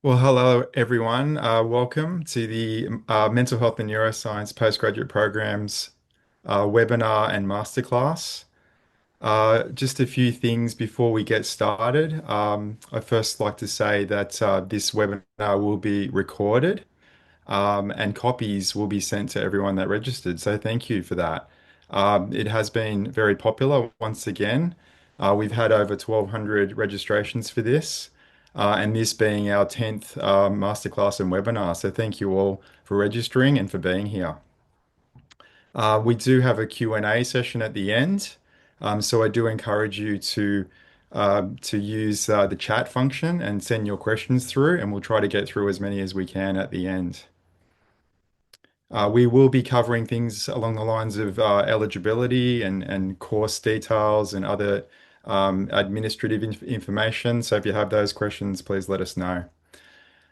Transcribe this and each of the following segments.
Well, hello everyone. Welcome to the Mental Health and Neuroscience Postgraduate Programs webinar and masterclass. Just a few things before we get started. I first like to say that this webinar will be recorded and copies will be sent to everyone that registered. So thank you for that. It has been very popular once again. We've had over 1,200 registrations for this, and this being our 10th masterclass and webinar. So thank you all for registering and for being here. We do have a Q&A session at the end, so I do encourage you to use the chat function and send your questions through, and we'll try to get through as many as we can at the end. We will be covering things along the lines of eligibility and course details and other administrative information. So if you have those questions, please let us know.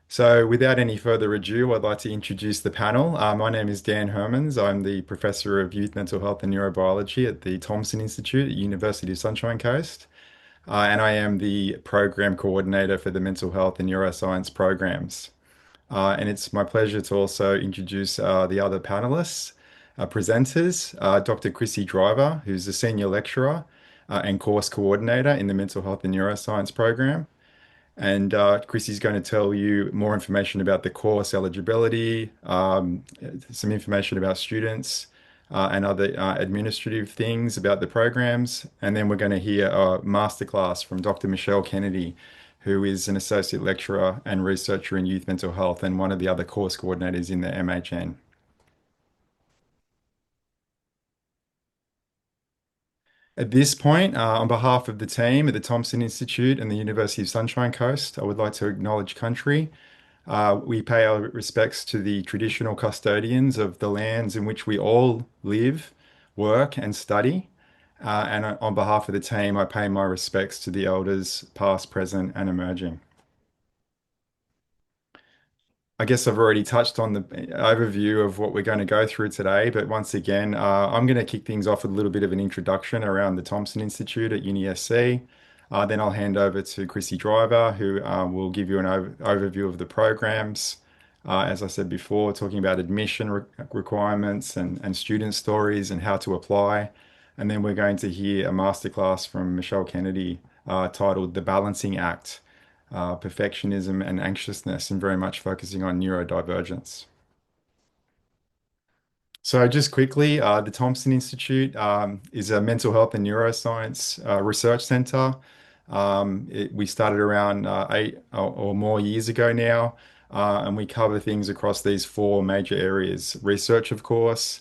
So without any further ado, I'd like to introduce the panel. My name is Dan Hermans. I'm the Professor of Youth Mental Health and Neurobiology at the Thompson Institute at University of Sunshine Coast. And I am the Program Coordinator for the Mental Health and Neuroscience programs. And it's my pleasure to also introduce the other panelists, presenters, Dr. Chrissy Driver, who's a senior lecturer and course coordinator in the Mental Health and Neuroscience program. And Chrissy's going to tell you more information about the course eligibility, some information about students, and other administrative things about the programs. And then we're going to hear a masterclass from Dr. Michelle Kennedy, who is an associate lecturer and researcher in youth mental health and one of the other course coordinators in the MHN. At this point, on behalf of the team at the Thompson Institute and the University of Sunshine Coast, I would like to acknowledge country. We pay our respects to the traditional custodians of the lands in which we all live, work, and study. And on behalf of the team, I pay my respects to the elders, past, present, and emerging. I guess I've already touched on the overview of what we're going to go through today, but once again, I'm going to kick things off with a little bit of an introduction around the Thompson Institute at UniSC. Then I'll hand over to Chrissy Driver, who will give you an overview of the programs. As I said before, talking about admission requirements and student stories and how to apply. And then we're going to hear a masterclass from Michelle Kennedy titled The Balancing Act, Perfectionism and Anxiousness, and very much focusing on neurodivergence. So just quickly, the Thompson Institute is a mental health and neuroscience research center. We started around 8 or more years ago now, and we cover things across these four major areas: research, of course,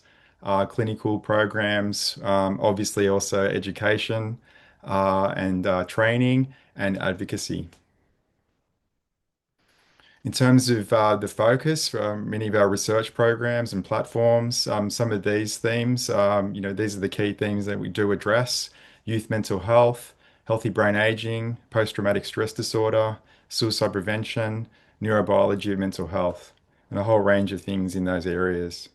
clinical programs, obviously also education and training and advocacy. In terms of the focus for many of our research programs and platforms, some of these themes, these are the key themes that we do address: youth mental health, healthy brain aging, post-traumatic stress disorder, suicide prevention, neurobiology of mental health, and a whole range of things in those areas.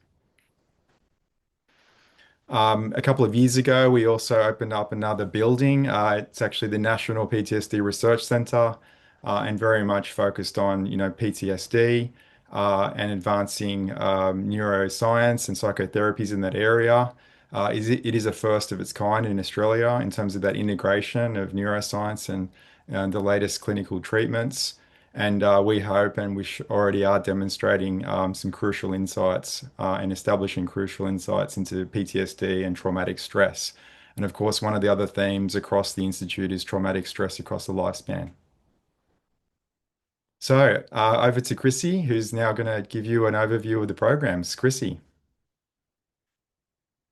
A couple of years ago, we also opened up another building. It's actually the National PTSD Research Center, and very much focused on, PTSD and advancing neuroscience and psychotherapies in that area. It is a first of its kind in Australia in terms of that integration of neuroscience and the latest clinical treatments. And we hope, and already are demonstrating some crucial insights and establishing crucial insights into PTSD and traumatic stress. And of course, one of the other themes across the Institute is traumatic stress across the lifespan. So over to Chrissy, who's now going to give you an overview of the programs. Chrissy.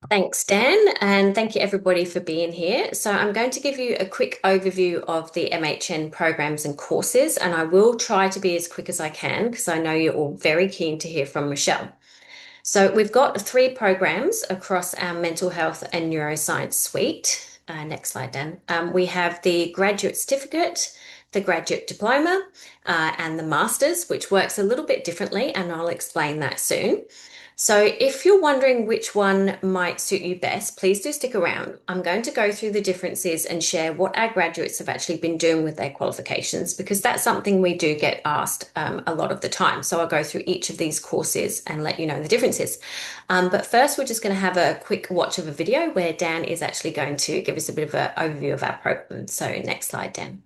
Thanks, Dan, and thank you everybody for being here. So I'm going to give you a quick overview of the MHN programs and courses, and I will try to be as quick as I can because I know you're all very keen to hear from Michelle. So we've got three programs across our mental health and neuroscience suite. Next slide, Dan. We have the graduate certificate, the graduate diploma, and the master's, which works a little bit differently, and I'll explain that soon. So, if you're wondering which one might suit you best, please do stick around. I'm going to go through the differences and share what our graduates have actually been doing with their qualifications, because that's something we do get asked a lot of the time. So, I'll go through each of these courses and let you know the differences. But first, we're just going to have a quick watch of a video where Dan is actually going to give us a bit of an overview of our program. So, next slide, Dan.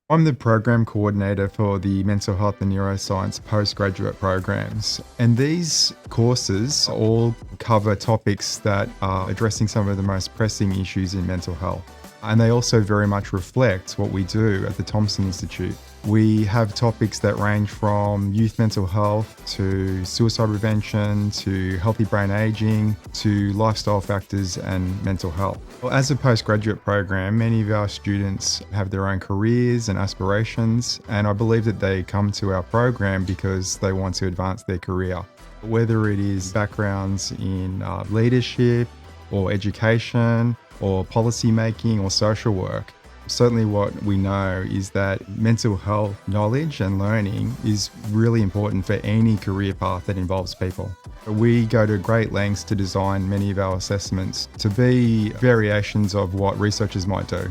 I'm the program coordinator for the Mental Health and Neuroscience postgraduate programs. And these courses all cover topics that are addressing some of the most pressing issues in mental health. And they also very much reflect what we do at the Thompson Institute. We have topics that range from youth mental health to suicide prevention to healthy brain aging to lifestyle factors and mental health. Well, as a postgraduate program, many of our students have their own careers and aspirations, and I believe that they come to our program because they want to advance their career. Whether it is backgrounds in leadership or education or policy making or social work, certainly what we know is that mental health knowledge and learning is really important for any career path that involves people. We go to great lengths to design many of our assessments to be variations of what researchers might do.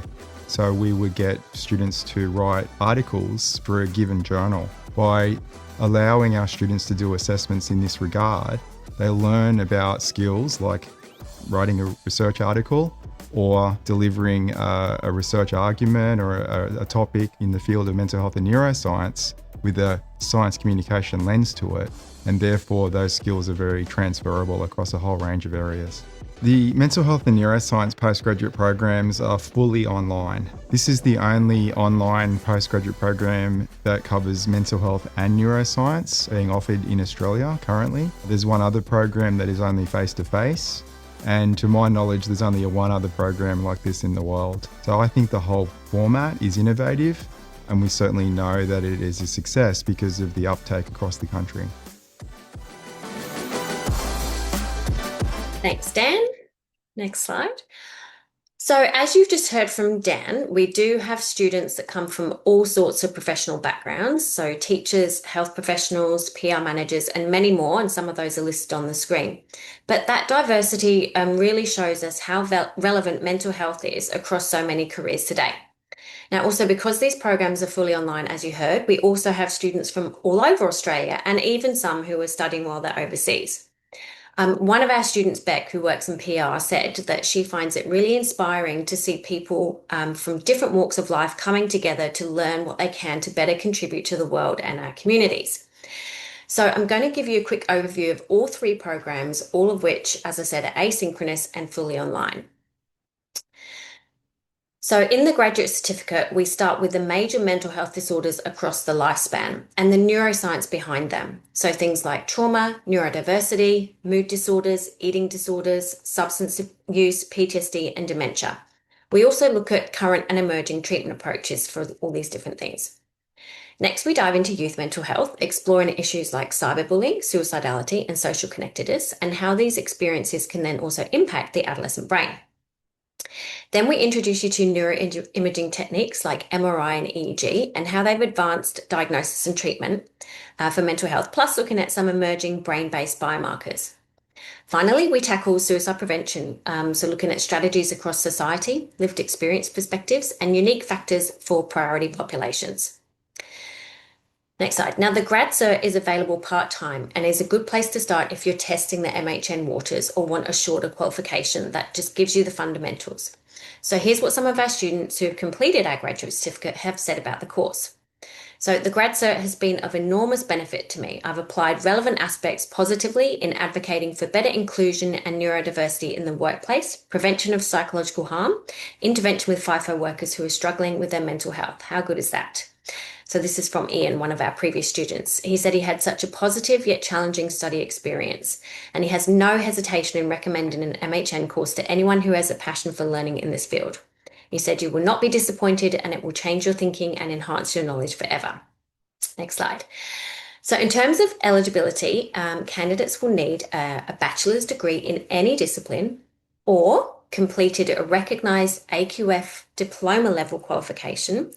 So we would get students to write articles for a given journal. By allowing our students to do assessments in this regard, they learn about skills like writing a research article or delivering a research argument or a topic in the field of mental health and neuroscience with a science communication lens to it. And therefore, those skills are very transferable across a whole range of areas. The mental health and neuroscience postgraduate programs are fully online. This is the only online postgraduate program that covers mental health and neuroscience being offered in Australia currently. There's one other program that is only face-to-face. And to my knowledge, there's only one other program like this in the world. So I think the whole format is innovative, and we certainly know that it is a success because of the uptake across the country. Thanks, Dan. Next slide. So, as you've just heard from Dan, we do have students that come from all sorts of professional backgrounds. So, teachers, health professionals, PR managers, and many more. And some of those are listed on the screen. But that diversity really shows us how relevant mental health is across so many careers today. Now, also because these programs are fully online, as you heard, we also have students from all over Australia and even some who are studying while they're overseas. One of our students, Beck, who works in PR, said that she finds it really inspiring to see people from different walks of life coming together to learn what they can to better contribute to the world and our communities. So I'm going to give you a quick overview of all three programs, all of which, as I said, are asynchronous and fully online. So in the graduate certificate, we start with the major mental health disorders across the lifespan and the neuroscience behind them. So things like trauma, neurodiversity, mood disorders, eating disorders, substance use, PTSD, and dementia. We also look at current and emerging treatment approaches for all these different things. Next, we dive into youth mental health, exploring issues like cyberbullying, suicidality, and social connectedness, and how these experiences can then also impact the adolescent brain. Then we introduce you to neuroimaging techniques like MRI and EEG and how they've advanced diagnosis and treatment for mental health, plus looking at some emerging brain-based biomarkers. Finally, we tackle suicide prevention, so looking at strategies across society, lived experience perspectives, and unique factors for priority populations. Next slide. Now, the Grad Cert is available part-time and is a good place to start if you're testing the MHN waters or want a shorter qualification that just gives you the fundamentals. So here's what some of our students who have completed our graduate certificate have said about the course. So the Grad Cert has been of enormous benefit to me. I've applied relevant aspects positively in advocating for better inclusion and neurodiversity in the workplace, prevention of psychological harm, intervention with FIFO workers who are struggling with their mental health. How good is that? So this is from Ian, one of our previous students. He said he had such a positive yet challenging study experience, and he has no hesitation in recommending an MHN course to anyone who has a passion for learning in this field. He said you will not be disappointed and it will change your thinking and enhance your knowledge forever. Next slide. So in terms of eligibility, candidates will need a bachelor's degree in any discipline or completed a recognised AQF diploma level qualification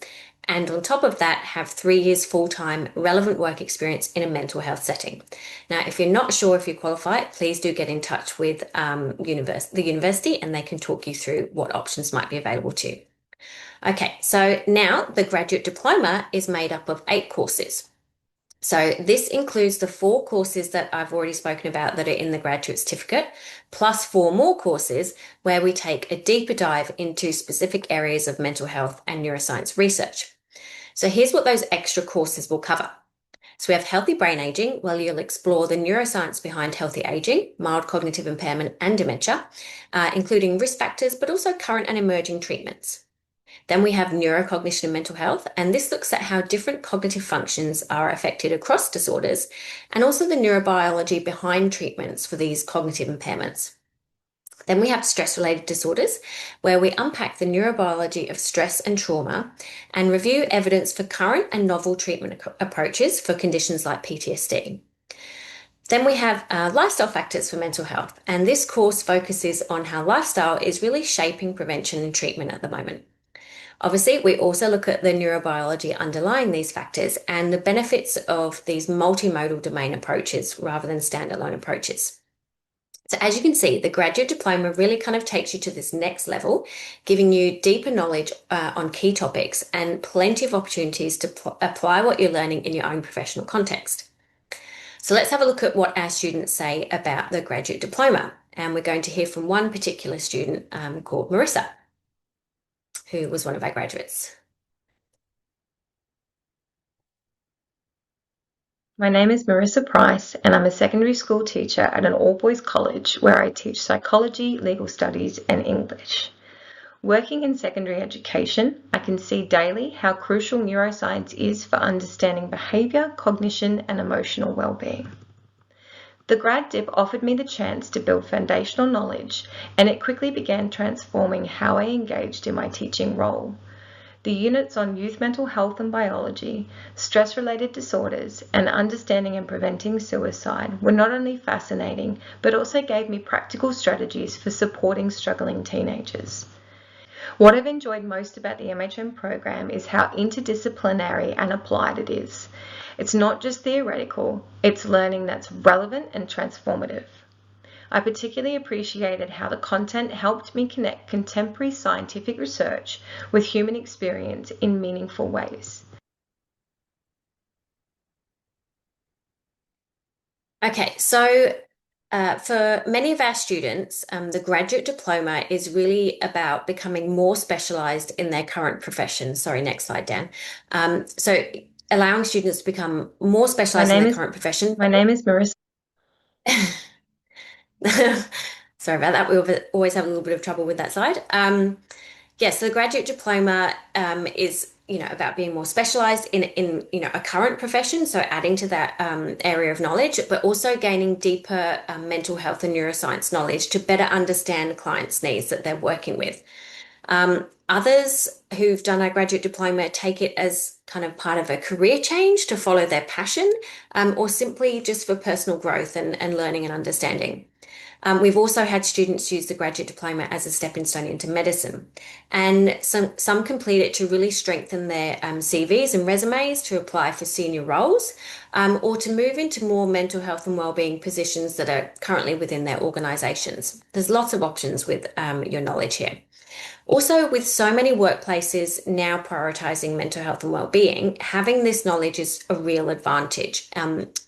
And on top of that, have 3 years full-time relevant work experience in a mental health setting. Now, if you're not sure if you qualify, please do get in touch with the university and they can talk you through what options might be available to you. Okay, so now the graduate diploma is made up of 8 courses. So this includes the 4 courses that I've already spoken about that are in the graduate certificate, plus 4 more courses where we take a deeper dive into specific areas of mental health and neuroscience research. So here's what those extra courses will cover. So we have healthy brain aging, where you'll explore the neuroscience behind healthy aging, mild cognitive impairment, and dementia, including risk factors, but also current and emerging treatments. Then we have neurocognition and mental health, and this looks at how different cognitive functions are affected across disorders, and also the neurobiology behind treatments for these cognitive impairments. Then we have stress-related disorders, where we unpack the neurobiology of stress and trauma and review evidence for current and novel treatment approaches for conditions like PTSD. Then we have lifestyle factors for mental health, and this course focuses on how lifestyle is really shaping prevention and treatment at the moment. Obviously, we also look at the neurobiology underlying these factors and the benefits of these multimodal domain approaches rather than standalone approaches. So as you can see, the graduate diploma really kind of takes you to this next level, giving you deeper knowledge on key topics and plenty of opportunities to apply what you're learning in your own professional context. So let's have a look at what our students say about the graduate diploma. And we're going to hear from one particular student called Marissa, who was one of our graduates. My name is Marissa Price, and I'm a secondary school teacher at an all-boys college where I teach psychology, legal studies, and English. Working in secondary education, I can see daily how crucial neuroscience is for understanding behaviour, cognition, and emotional well-being. The grad dip offered me the chance to build foundational knowledge, and it quickly began transforming how I engaged in my teaching role. The units on youth mental health and biology, stress-related disorders, and understanding and preventing suicide were not only fascinating, but also gave me practical strategies for supporting struggling teenagers. What I've enjoyed most about the MHM program is how interdisciplinary and applied it is. It's not just theoretical, it's learning that's relevant and transformative. I particularly appreciated how the content helped me connect contemporary scientific research with human experience in meaningful ways. Okay, so for many of our students, the graduate diploma is really about becoming more specialized in their current profession. Sorry, next slide, Dan. So allowing students to become more specialized in their current profession. My name is Marissa. Sorry about that. We always have a little bit of trouble with that slide. Yes, so the graduate diploma is, about being more specialized in a current profession, so adding to that area of knowledge, but also gaining deeper mental health and neuroscience knowledge to better understand clients' needs that they're working with. Others who've done our graduate diploma take it as kind of part of a career change to follow their passion, or simply just for personal growth and learning and understanding. We've also had students use the graduate diploma as a stepping stone into medicine, and some complete it to really strengthen their CVs and resumes to apply for senior roles, or to move into more mental health and wellbeing positions that are currently within their organisations. There's lots of options with your knowledge here. Also, with so many workplaces now prioritising mental health and wellbeing, having this knowledge is a real advantage.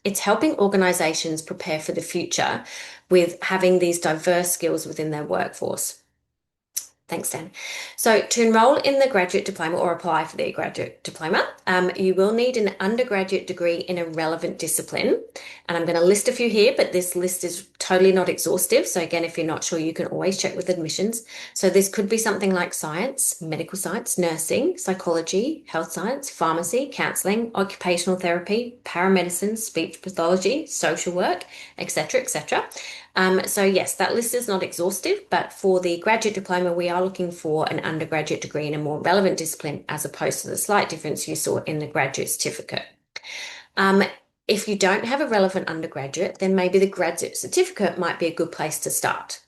It's helping organisations prepare for the future with having these diverse skills within their workforce. Thanks, Dan. So to enrol in the graduate diploma or apply for the graduate diploma, you will need an undergraduate degree in a relevant discipline. And I'm going to list a few here, but this list is totally not exhaustive. So again, if you're not sure, you can always check with admissions. So this could be something like science, medical science, nursing, psychology, health science, pharmacy, counselling, occupational therapy, paramedicine, speech pathology, social work, etc., etc. So yes, that list is not exhaustive, but for the graduate diploma, we are looking for an undergraduate degree in a more relevant discipline as opposed to the slight difference you saw in the graduate certificate. If you don't have a relevant undergraduate, then maybe the graduate certificate might be a good place to start.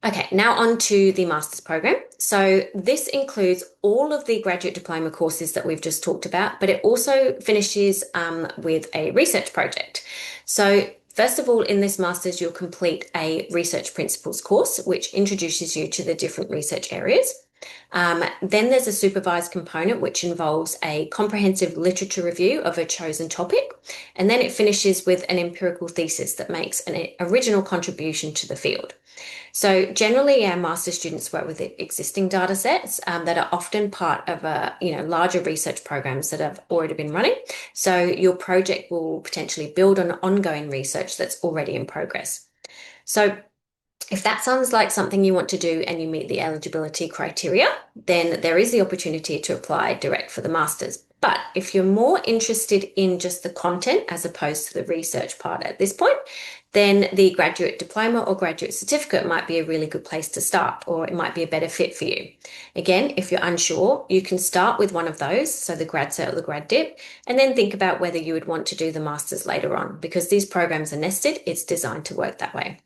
Okay, now on to the master's program. So this includes all of the graduate diploma courses that we've just talked about, but it also finishes with a research project. So first of all, in this master's, you'll complete a research principles course, which introduces you to the different research areas. Then there's a supervised component, which involves a comprehensive literature review of a chosen topic. And then it finishes with an empirical thesis that makes an original contribution to the field. So generally, our master students work with existing data sets that are often part of a larger research programs that have already been running. So your project will potentially build on ongoing research that's already in progress. So if that sounds like something you want to do and you meet the eligibility criteria, then there is the opportunity to apply direct for the masters. But if you're more interested in just the content as opposed to the research part at this point, then the graduate diploma or graduate certificate might be a really good place to start, or it might be a better fit for you. Again, if you're unsure, you can start with one of those, so the grad cert or the grad dip, and then think about whether you would want to do the masters later on. Because these programs are nested, it's designed to work that way.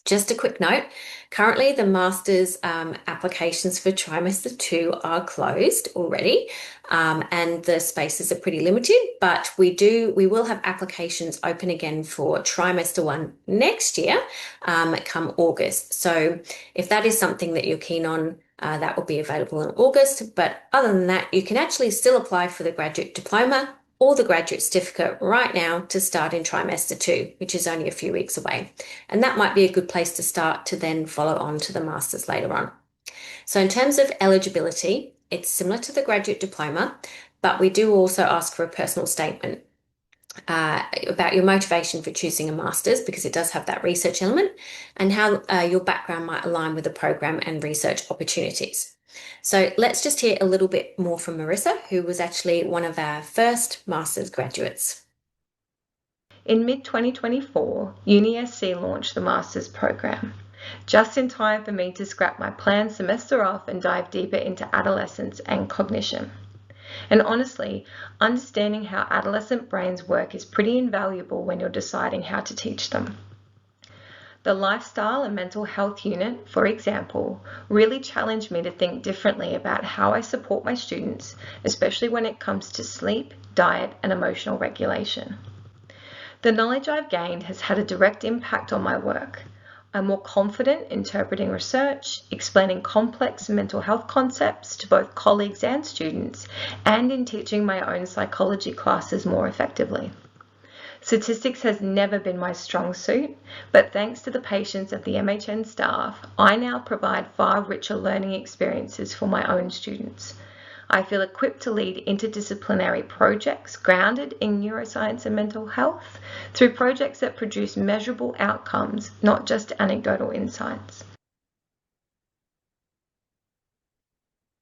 Just a quick note, currently the master's applications for trimester 2 are closed already, and the spaces are pretty limited, but we will have applications open again for trimester 1 next year, come August. So if that is something that you're keen on, that will be available in August. But other than that, you can actually still apply for the graduate diploma or the graduate certificate right now to start in trimester 2, which is only a few weeks away. And that might be a good place to start to then follow on to the masters later on. So in terms of eligibility, it's similar to the graduate diploma, but we do also ask for a personal statement about your motivation for choosing a master's, because it does have that research element, and how your background might align with the program and research opportunities. So let's just hear a little bit more from Marissa, who was actually one of our first master's graduates. In mid-2024, UniSC launched the master's program, just in time for me to scrap my planned semester off and dive deeper into adolescence and cognition. And honestly, understanding how adolescent brains work is pretty invaluable when you're deciding how to teach them. The lifestyle and mental health unit, for example, really challenged me to think differently about how I support my students, especially when it comes to sleep, diet, and emotional regulation. The knowledge I've gained has had a direct impact on my work. I'm more confident interpreting research, explaining complex mental health concepts to both colleagues and students, and in teaching my own psychology classes more effectively. Statistics has never been my strong suit, but thanks to the patience of the MHN staff, I now provide far richer learning experiences for my own students. I feel equipped to lead interdisciplinary projects grounded in neuroscience and mental health through projects that produce measurable outcomes, not just anecdotal insights.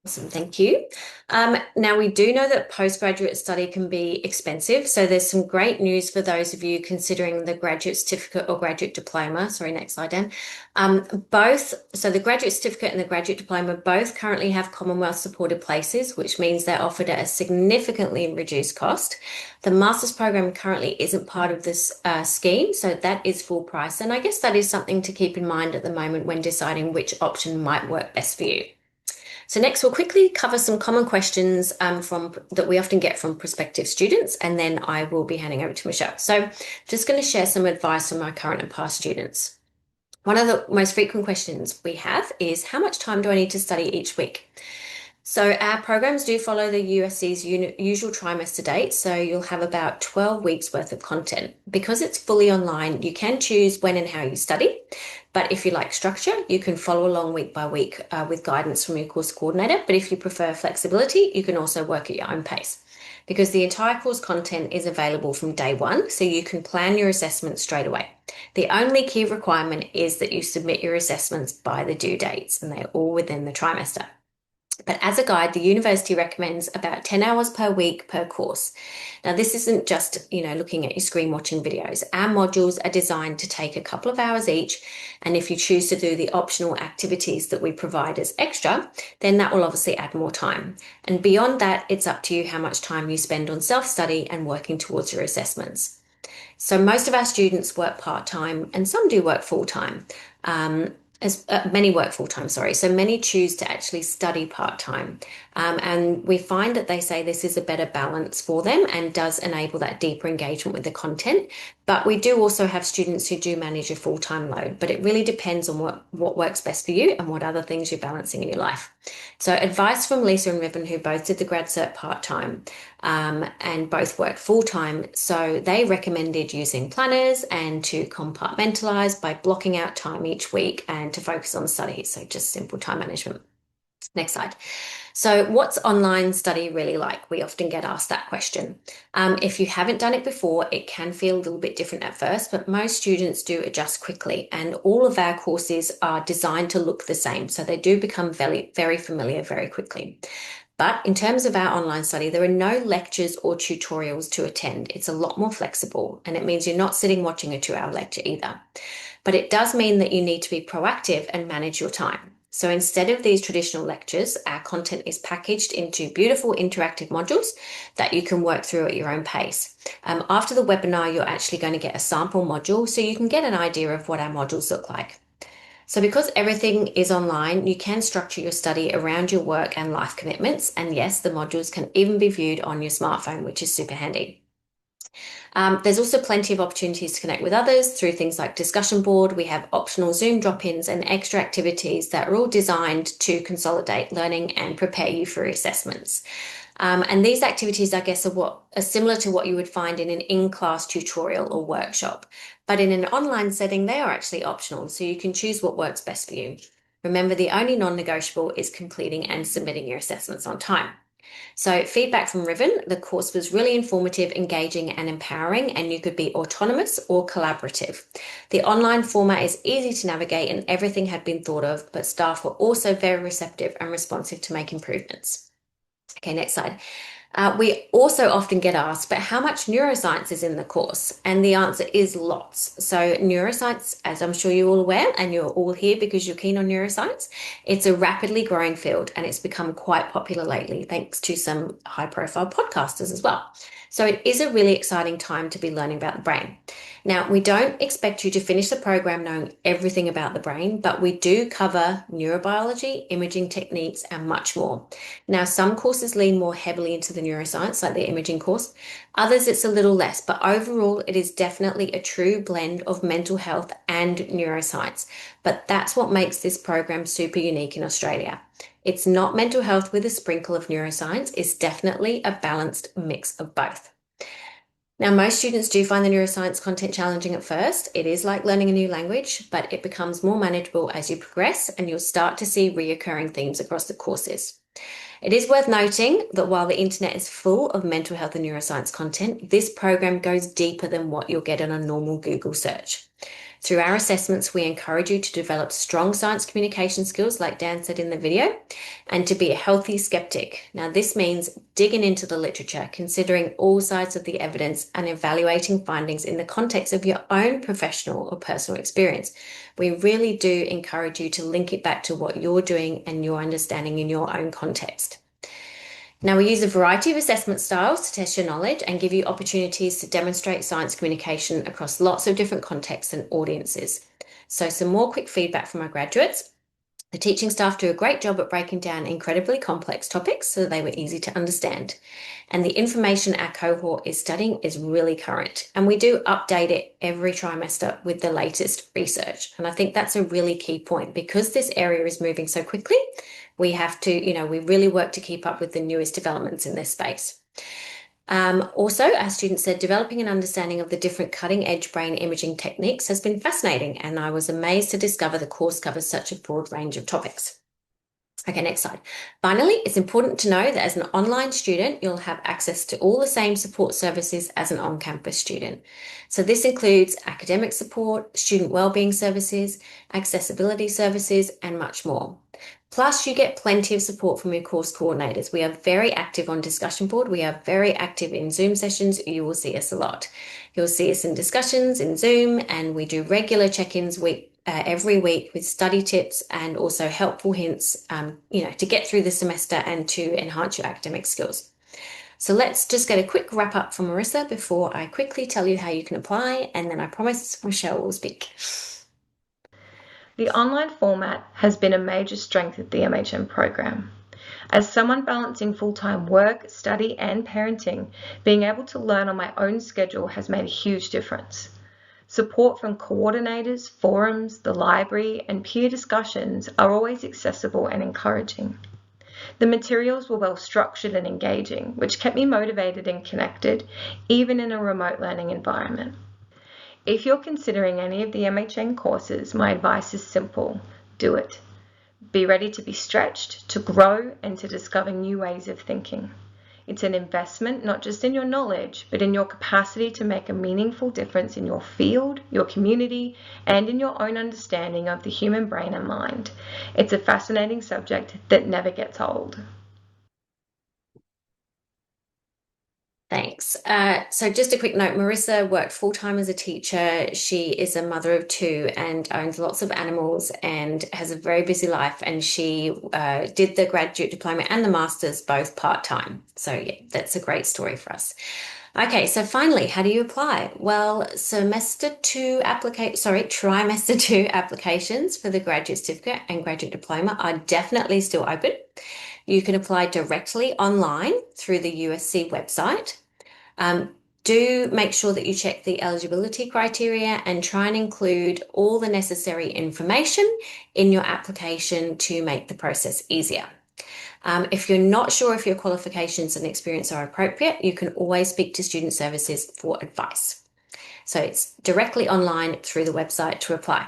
Awesome, thank you. Now, we do know that postgraduate study can be expensive, so there's some great news for those of you considering the graduate certificate or graduate diploma. Sorry, next slide, Dan. So the graduate certificate and the graduate diploma both currently have Commonwealth supported places, which means they're offered at a significantly reduced cost. The master's program currently isn't part of this scheme, so that is full price. And I guess that is something to keep in mind at the moment when deciding which option might work best for you. So next, we'll quickly cover some common questions that we often get from prospective students, and then I will be handing over to Michelle. So just going to share some advice from my current and past students. One of the most frequent questions we have is, how much time do I need to study each week? So our programs do follow the USC's usual trimester date, so you'll have about 12 weeks worth of content. Because it's fully online, you can choose when and how you study, but if you like structure, you can follow along week by week with guidance from your course coordinator. But if you prefer flexibility, you can also work at your own pace, because the entire course content is available from day one, so you can plan your assessments straight away. The only key requirement is that you submit your assessments by the due dates, and they're all within the trimester. But as a guide, the university recommends about 10 hours per week per course. Now, this isn't just, looking at your screen watching videos. Our modules are designed to take a couple of hours each. And if you choose to do the optional activities that we provide as extra, then that will obviously add more time. And beyond that, it's up to you how much time you spend on self-study and working towards your assessments. So most of our students work part-time and some do work full-time. As many work full time, sorry. So many choose to actually study part time. And we find that they say this is a better balance for them and does enable that deeper engagement with the content. But we do also have students who do manage a full time load, but it really depends on what works best for you and what other things you're balancing in your life. So, advice from Lisa and Riven, who both did the grad cert part time and both work full time. So they recommended using planners and to compartmentalize by blocking out time each week and to focus on study. So just simple time management. Next slide. So, what's online study really like? We often get asked that question. If you haven't done it before, it can feel a little bit different at first, but most students do adjust quickly, and all of our courses are designed to look the same. So, they do become very, very familiar very quickly. But in terms of our online study, there are no lectures or tutorials to attend. It's a lot more flexible, and it means you're not sitting watching a 2 hour lecture either. But it does mean that you need to be proactive and manage your time. So instead of these traditional lectures, our content is packaged into beautiful interactive modules that you can work through at your own pace. After the webinar, you're actually going to get a sample module so you can get an idea of what our modules look like. So because everything is online, you can structure your study around your work and life commitments. And yes, the modules can even be viewed on your smartphone, which is super handy. There's also plenty of opportunities to connect with others through things like discussion board. We have optional Zoom drop-ins and extra activities that are all designed to consolidate learning and prepare you for assessments. And these activities, I guess, are similar to what you would find in an in-class tutorial or workshop. But in an online setting, they are actually optional, so you can choose what works best for you. Remember, the only non-negotiable is completing and submitting your assessments on time. So, feedback from Riven, the course was really informative, engaging, and empowering, and you could be autonomous or collaborative. The online format is easy to navigate, and everything had been thought of, but staff were also very receptive and responsive to make improvements. Okay, next slide. We also often get asked, but how much neuroscience is in the course? And the answer is lots. So, neuroscience, as I'm sure you're all aware, and you're all here because you're keen on neuroscience, it's a rapidly growing field and it's become quite popular lately, thanks to some high profile podcasters as well. So, it is a really exciting time to be learning about the brain. Now, we don't expect you to finish the program knowing everything about the brain, but we do cover neurobiology, imaging techniques, and much more. Now, some courses lean more heavily into the neuroscience, like the imaging course. Others, it's a little less, but overall, it is definitely a true blend of mental health and neuroscience. But that's what makes this program super unique in Australia. It's not mental health with a sprinkle of neuroscience, it's definitely a balanced mix of both. Now, most students do find the neuroscience content challenging at first. It is like learning a new language, but it becomes more manageable as you progress, and you'll start to see reoccurring themes across the courses. It is worth noting that while the internet is full of mental health and neuroscience content, this program goes deeper than what you'll get in a normal Google search. Through our assessments, we encourage you to develop strong science communication skills, like Dan said in the video, and to be a healthy skeptic. Now, this means digging into the literature, considering all sides of the evidence, and evaluating findings in the context of your own professional or personal experience. We really do encourage you to link it back to what you're doing and your understanding in your own context. Now, we use a variety of assessment styles to test your knowledge and give you opportunities to demonstrate science communication across lots of different contexts and audiences. So, some more quick feedback from our graduates. The teaching staff do a great job at breaking down incredibly complex topics so they were easy to understand. And the information our cohort is studying is really current. And we do update it every trimester with the latest research. And I think that's a really key point because this area is moving so quickly. We have to, we really work to keep up with the newest developments in this space. Also, our students said developing an understanding of the different cutting edge brain imaging techniques has been fascinating, and I was amazed to discover the course covers such a broad range of topics. Okay, next slide. Finally, it's important to know that as an online student, you'll have access to all the same support services as an on-campus student. So this includes academic support, student wellbeing services, accessibility services, and much more. Plus, you get plenty of support from your course coordinators. We are very active on discussion board. We are very active in Zoom sessions. You will see us a lot. You'll see us in discussions in Zoom, and we do regular check-ins every week with study tips and also helpful hints, to get through the semester and to enhance your academic skills. So let's just get a quick wrap up from Marissa before I quickly tell you how you can apply, and then I promise Michelle will speak. The online format has been a major strength of the MHN program. As someone balancing full-time work, study, and parenting, being able to learn on my own schedule has made a huge difference. Support from coordinators, forums, the library, and peer discussions are always accessible and encouraging. The materials were well structured and engaging, which kept me motivated and connected, even in a remote learning environment. If you're considering any of the MHN courses, my advice is simple: do it. Be ready to be stretched, to grow, and to discover new ways of thinking. It's an investment not just in your knowledge, but in your capacity to make a meaningful difference in your field, your community, and in your own understanding of the human brain and mind. It's a fascinating subject that never gets old. Thanks. So just a quick note, Marissa worked full-time as a teacher. She is a mother of two and owns lots of animals and has a very busy life. And she did the graduate diploma and the master's both part-time. So yeah, that's a great story for us. Okay, so finally, how do you apply? Well, trimester two applications for the graduate certificate and graduate diploma are definitely still open. You can apply directly online through the USC website. Do make sure that you check the eligibility criteria and try and include all the necessary information in your application to make the process easier. If you're not sure if your qualifications and experience are appropriate, you can always speak to Student Services for advice. So it's directly online through the website to apply.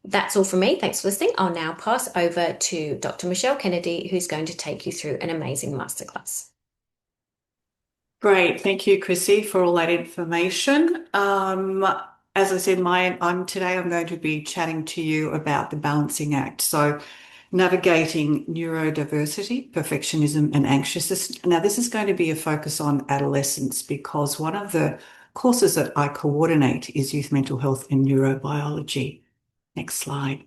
That's all from me. Thanks for listening. I'll now pass over to Dr. Michelle Kennedy, who's going to take you through an amazing masterclass. Great. Thank you, Chrissy, for all that information. As I said, today I'm going to be chatting to you about the balancing act. So navigating neurodiversity, perfectionism, and anxiousness. Now, this is going to be a focus on adolescence because one of the courses that I coordinate is youth mental health and neurobiology. Next slide.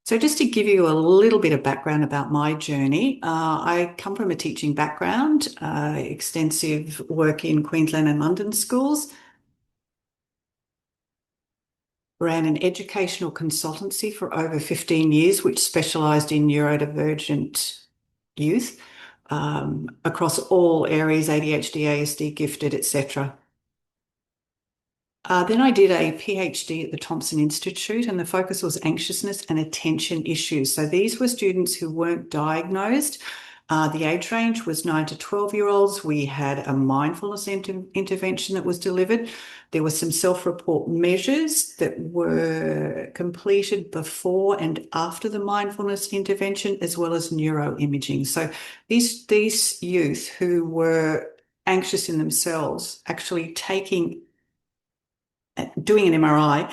So just to give you a little bit of background about my journey, I come from a teaching background, extensive work in Queensland and London schools, ran an educational consultancy for over 15 years, which specialised in neurodivergent youth across all areas, ADHD, ASD, gifted, etc. Then I did a PhD at the Thompson Institute, and the focus was anxiousness and attention issues. So these were students who weren't diagnosed. The age range was 9 to 12-year-olds. We had a mindfulness intervention that was delivered. There were some self-report measures that were completed before and after the mindfulness intervention, as well as neuroimaging. So these youth who were anxious in themselves, actually doing an MRI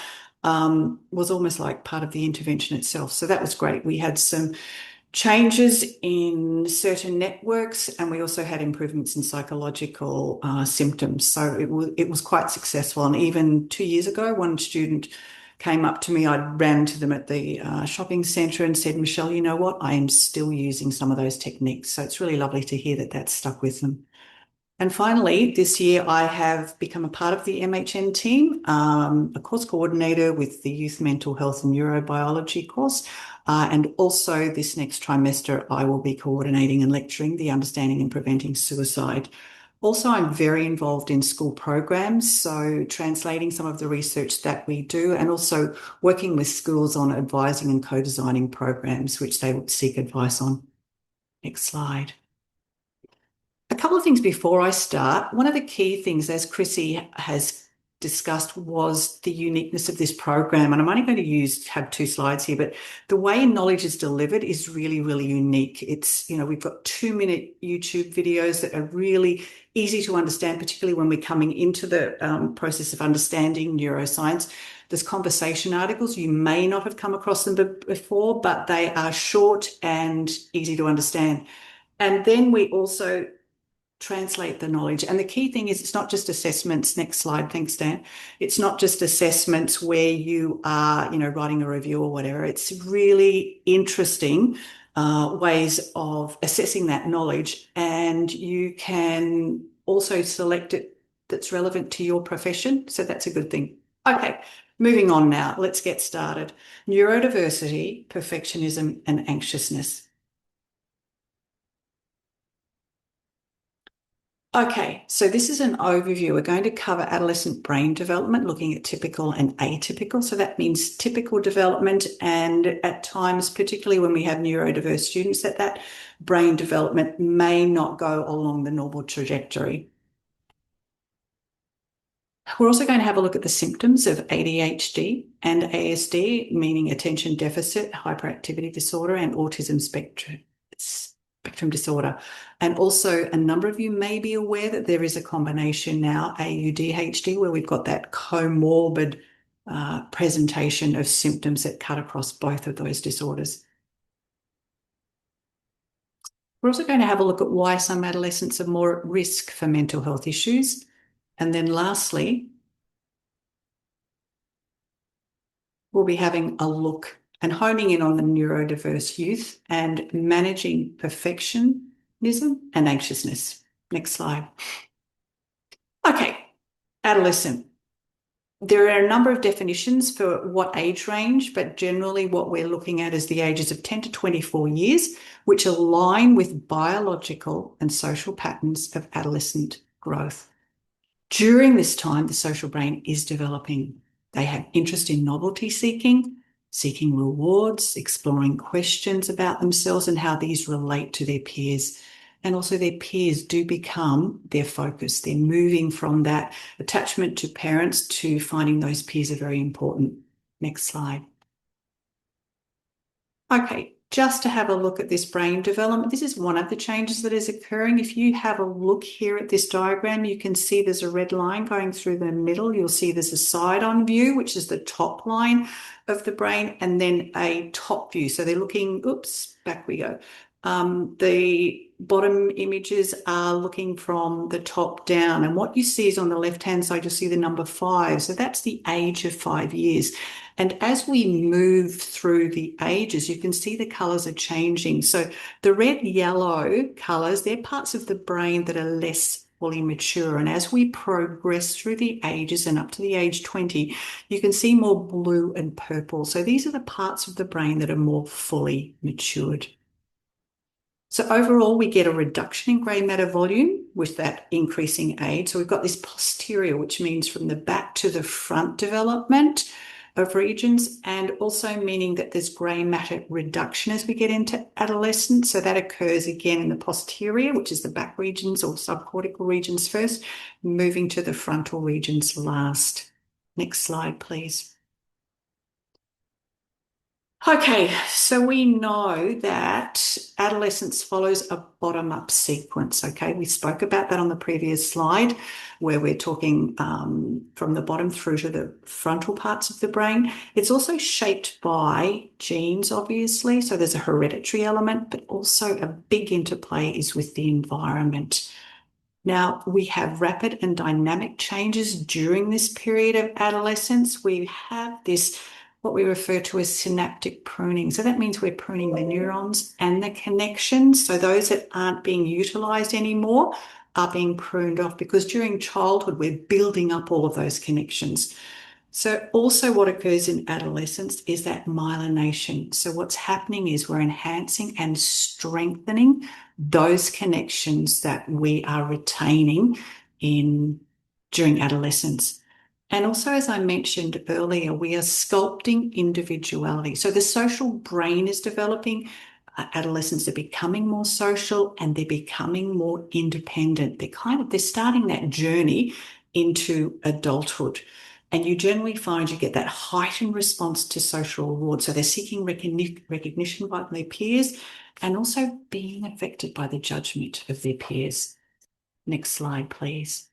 was almost like part of the intervention itself. So that was great. We had some changes in certain networks, and we also had improvements in psychological symptoms. So it was quite successful. And even 2 years ago, one student came up to me. I ran to them at the shopping centre and said, Michelle, you know what? I am still using some of those techniques. So it's really lovely to hear that that's stuck with them. And finally, this year I have become a part of the MHN team, a course coordinator with the Youth Mental Health and Neurobiology course. And also this next trimester, I will be coordinating and lecturing the Understanding and Preventing Suicide. Also, I'm very involved in school programs, so translating some of the research that we do and also working with schools on advising and co-designing programs which they would seek advice on. Next slide. A couple of things before I start. One of the key things, as Chrissy has discussed, was the uniqueness of this program. And I'm only going to have 2 slides here, but the way knowledge is delivered is really, really unique. It's, we've got 2-minute YouTube videos that are really easy to understand, particularly when we're coming into the process of understanding neuroscience. There's conversation articles. You may not have come across them before, but they are short and easy to understand. And then we also translate the knowledge. And the key thing is it's not just assessments. Next slide. Thanks, Dan. It's not just assessments where you are, writing a review or whatever. It's really interesting ways of assessing that knowledge. And you can also select it that's relevant to your profession. So that's a good thing. Okay. Moving on now, let's get started. Neurodiversity, perfectionism, and anxiousness. Okay, so this is an overview. We're going to cover adolescent brain development, looking at typical and atypical. So that means typical development, and at times, particularly when we have neurodiverse students, that brain development may not go along the normal trajectory. We're also going to have a look at the symptoms of ADHD and ASD, meaning attention deficit hyperactivity disorder and autism spectrum disorder. And also, a number of you may be aware that there is a combination now, AUDHD, where we've got that comorbid presentation of symptoms that cut across both of those disorders. We're also going to have a look at why some adolescents are more at risk for mental health issues. And then lastly, we'll be having a look and honing in on the neurodiverse youth and managing perfectionism and anxiousness. Next slide. Okay, adolescent. There are a number of definitions for what age range, but generally what we're looking at is the ages of 10 to 24 years, which align with biological and social patterns of adolescent growth. During this time, the social brain is developing. They have interest in novelty seeking, seeking rewards, exploring questions about themselves and how these relate to their peers. And also their peers do become their focus. They're moving from that attachment to parents to finding those peers are very important. Next slide. Okay, just to have a look at this brain development, this is one of the changes that is occurring. If you have a look here at this diagram, you can see there's a red line going through the middle. You'll see there's a side-on view, which is the top line of the brain, and then a top view. So they're looking, oops, back we go. The bottom images are looking from the top down, and what you see is on the left-hand side, you'll see the number 5. So that's the age of 5 years. And as we move through the ages, you can see the colours are changing. So the red, yellow colours, they're parts of the brain that are less fully mature. And as we progress through the ages and up to the age 20, you can see more blue and purple. So these are the parts of the brain that are more fully matured. So overall, we get a reduction in grey matter volume with that increasing age. So we've got this posterior, which means from the back to the front development of regions, and also meaning that there's grey matter reduction as we get into adolescence. So that occurs again in the posterior, which is the back regions or subcortical regions first, moving to the frontal regions last. Next slide, please. Okay, so we know that adolescence follows a bottom-up sequence, okay? We spoke about that on the previous slide where we're talking from the bottom through to the frontal parts of the brain. It's also shaped by genes, obviously, so there's a hereditary element, but also a big interplay is with the environment. Now, we have rapid and dynamic changes during this period of adolescence. We have this what we refer to as synaptic pruning. So that means we're pruning the neurons and the connections. So those that aren't being utilized anymore are being pruned off because during childhood, we're building up all of those connections. So also what occurs in adolescence is that myelination. So what's happening is we're enhancing and strengthening those connections that we are retaining during adolescence. And also, as I mentioned earlier, we are sculpting individuality. So the social brain is developing. Adolescents are becoming more social and they're becoming more independent. They're starting that journey into adulthood. And you generally find you get that heightened response to social rewards. So they're seeking recognition by their peers and also being affected by the judgment of their peers. Next slide, please.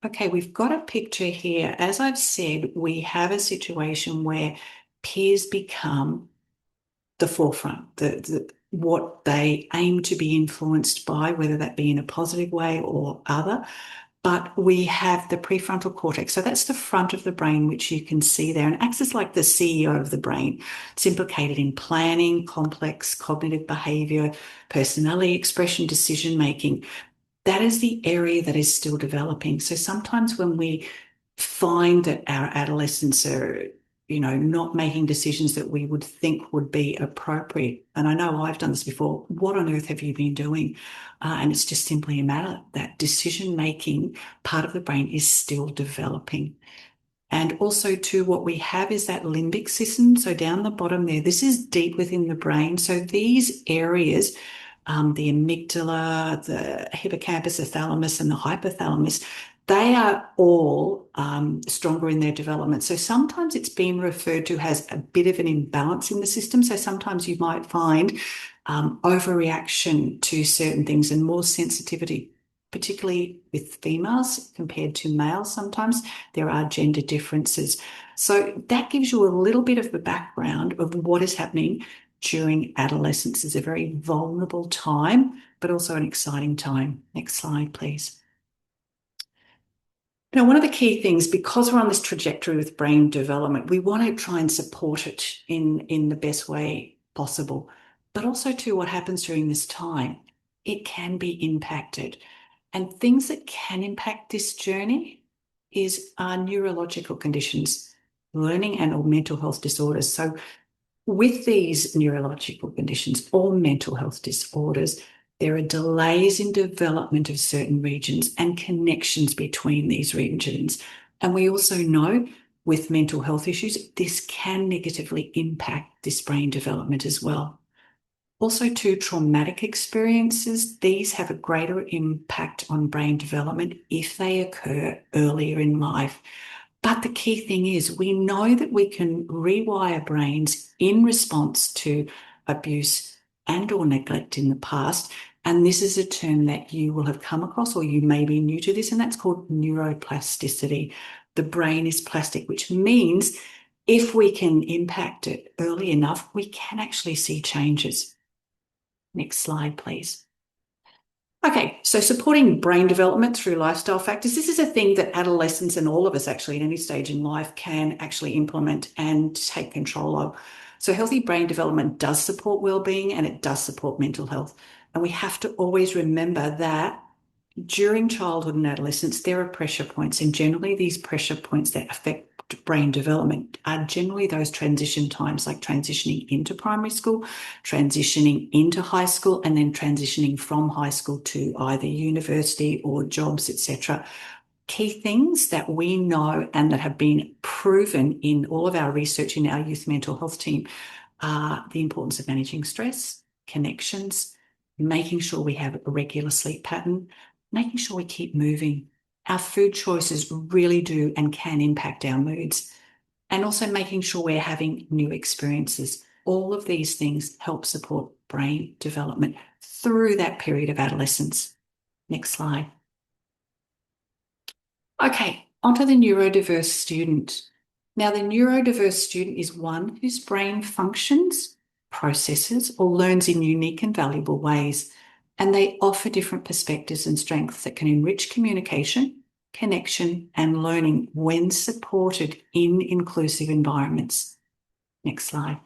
Okay, we've got a picture here. As I've said, we have a situation where peers become the forefront, what they aim to be influenced by, whether that be in a positive way or other. But we have the prefrontal cortex. So that's the front of the brain, which you can see there, and acts as like the CEO of the brain. It's implicated in planning, complex cognitive behavior, personality expression, decision making. That is the area that is still developing. So sometimes when we find that our adolescents are, not making decisions that we would think would be appropriate. And I know I've done this before. What on earth have you been doing? And it's just simply a matter that decision-making part of the brain is still developing. And also, too, what we have is that limbic system. So down the bottom there, this is deep within the brain. So these areas, the amygdala, the hippocampus, the thalamus, and the hypothalamus, they are all stronger in their development. So sometimes it's been referred to as a bit of an imbalance in the system. So sometimes you might find overreaction to certain things and more sensitivity, particularly with females compared to males. Sometimes there are gender differences. So that gives you a little bit of the background of what is happening during adolescence. It's a very vulnerable time, but also an exciting time. Next slide, please. Now, one of the key things, because we're on this trajectory with brain development, we want to try and support it in the best way possible. But also, too, what happens during this time, it can be impacted. And things that can impact this journey is our neurological conditions, learning and or mental health disorders. So with these neurological conditions or mental health disorders, there are delays in development of certain regions and connections between these regions. And we also know with mental health issues, this can negatively impact this brain development as well. Also, too, traumatic experiences, these have a greater impact on brain development if they occur earlier in life. But the key thing is we know that we can rewire brains in response to abuse and or neglect in the past. And this is a term that you will have come across, or you may be new to this, and that's called neuroplasticity. The brain is plastic, which means if we can impact it early enough, we can actually see changes. Next slide, please. Okay, so supporting brain development through lifestyle factors. This is a thing that adolescents and all of us actually at any stage in life can actually implement and take control of. So healthy brain development does support well-being and it does support mental health. And we have to always remember that during childhood and adolescence, there are pressure points, and generally these pressure points that affect brain development are generally those transition times, like transitioning into primary school, transitioning into high school, and then transitioning from high school to either university or jobs, etc. Key things that we know and that have been proven in all of our research in our youth mental health team are the importance of managing stress, connections, making sure we have a regular sleep pattern, making sure we keep moving. Our food choices really do and can impact our moods. And also making sure we're having new experiences. All of these things help support brain development through that period of adolescence. Next slide. Okay, onto the neurodiverse student. Now, the neurodiverse student is one whose brain functions, processes, or learns in unique and valuable ways, and they offer different perspectives and strengths that can enrich communication, connection, and learning when supported in inclusive environments. Next slide.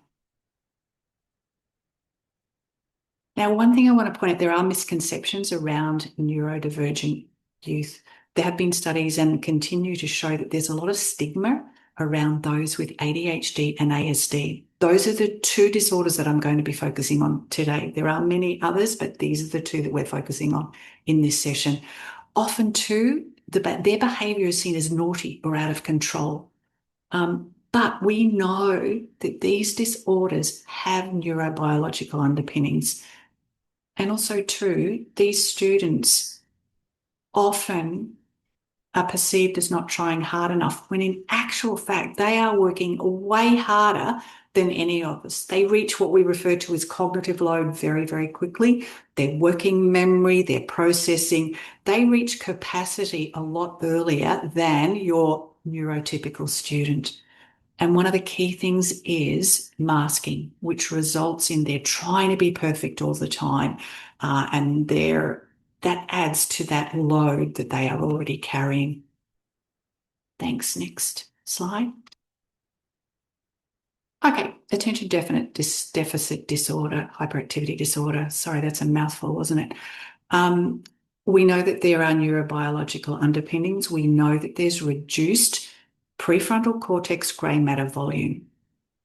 Now, one thing I want to point out, there are misconceptions around neurodivergent youth. There have been studies and continue to show that there's a lot of stigma around those with ADHD and ASD. Those are the two disorders that I'm going to be focusing on today. There are many others, but these are the two that we're focusing on in this session. Often too, their behaviour is seen as naughty or out of control. But we know that these disorders have neurobiological underpinnings. And also too, these students often are perceived as not trying hard enough, when in actual fact, they are working way harder than any of us. They reach what we refer to as cognitive load very, very quickly. Their working memory, their processing, they reach capacity a lot earlier than your neurotypical student. And one of the key things is masking, which results in their trying to be perfect all the time. And that adds to that load that they are already carrying. Thanks. Next slide. Okay, attention deficit disorder, hyperactivity disorder. Sorry, that's a mouthful, wasn't it? We know that there are neurobiological underpinnings. We know that there's reduced prefrontal cortex grey matter volume.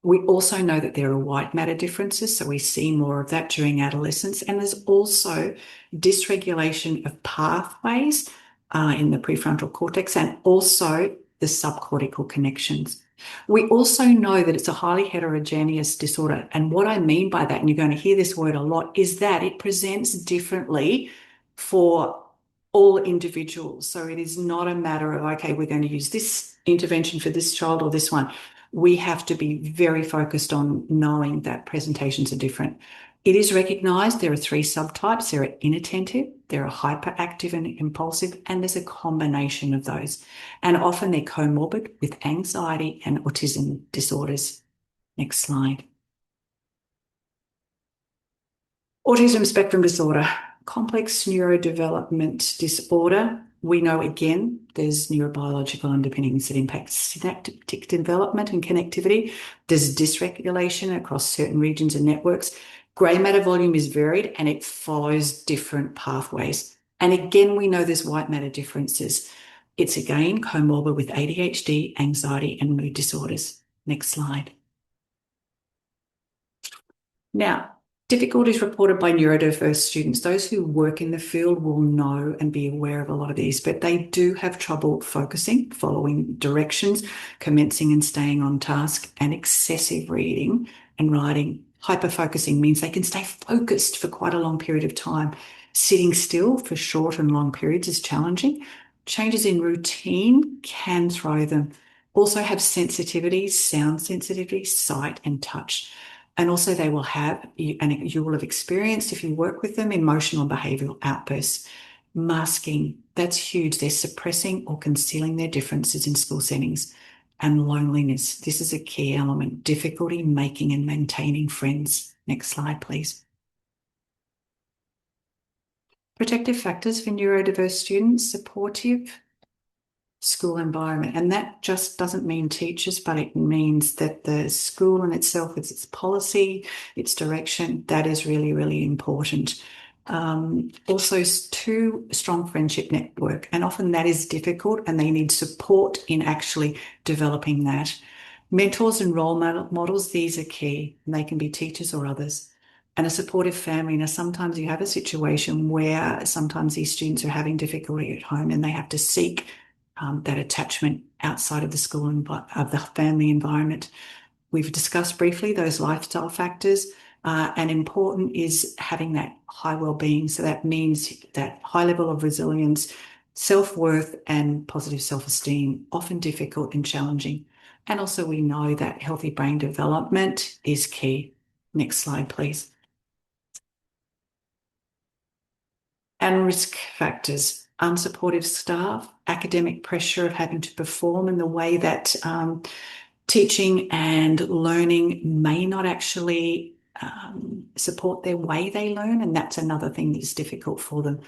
We also know that there are white matter differences, so we see more of that during adolescence. And there's also dysregulation of pathways in the prefrontal cortex and also the subcortical connections. We also know that it's a highly heterogeneous disorder. And what I mean by that, and you're going to hear this word a lot, is that it presents differently for all individuals. So it is not a matter of, okay, we're going to use this intervention for this child or this one. We have to be very focused on knowing that presentations are different. It is recognised there are 3 subtypes. There are inattentive, there are hyperactive and impulsive, and there's a combination of those. And often they're comorbid with anxiety and autism disorders. Next slide. Autism spectrum disorder, complex neurodevelopment disorder. We know again there's neurobiological underpinnings that impact synaptic development and connectivity. There's dysregulation across certain regions and networks. Grey matter volume is varied and it follows different pathways. And again, we know there's white matter differences. It's again comorbid with ADHD, anxiety, and mood disorders. Next slide. Now, difficulties reported by neurodiverse students. Those who work in the field will know and be aware of a lot of these, but they do have trouble focusing, following directions, commencing and staying on task, and excessive reading and writing. Hyperfocusing means they can stay focused for quite a long period of time. Sitting still for short and long periods is challenging. Changes in routine can throw them. Also have sensitivities, sound sensitivity, sight and touch. And also they will have, and you will have experienced if you work with them, emotional and behavioural outbursts. Masking, that's huge. They're suppressing or concealing their differences in school settings. And loneliness, this is a key element. Difficulty making and maintaining friends. Next slide, please. Protective factors for neurodiverse students, supportive school environment. And that just doesn't mean teachers, but it means that the school in itself, with its policy, its direction, that is really, really important. Also, 2, strong friendship network. And often that is difficult and they need support in actually developing that. Mentors and role models, these are key. And they can be teachers or others. And a supportive family. Now, sometimes you have a situation where sometimes these students are having difficulty at home and they have to seek that attachment outside of the school and of the family environment. We've discussed briefly those lifestyle factors, and important is having that high well-being. So that means that high level of resilience, self-worth, and positive self-esteem, often difficult and challenging. And also we know that healthy brain development is key. Next slide, please. And risk factors. Unsupportive staff, academic pressure of having to perform in the way that teaching and learning may not actually support their way they learn, and that's another thing that's difficult for them.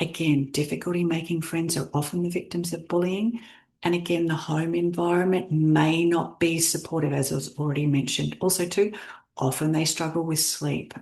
Again, difficulty making friends are often the victims of bullying, and again, the home environment may not be supportive, as was already mentioned. Also, too, often they struggle with sleep,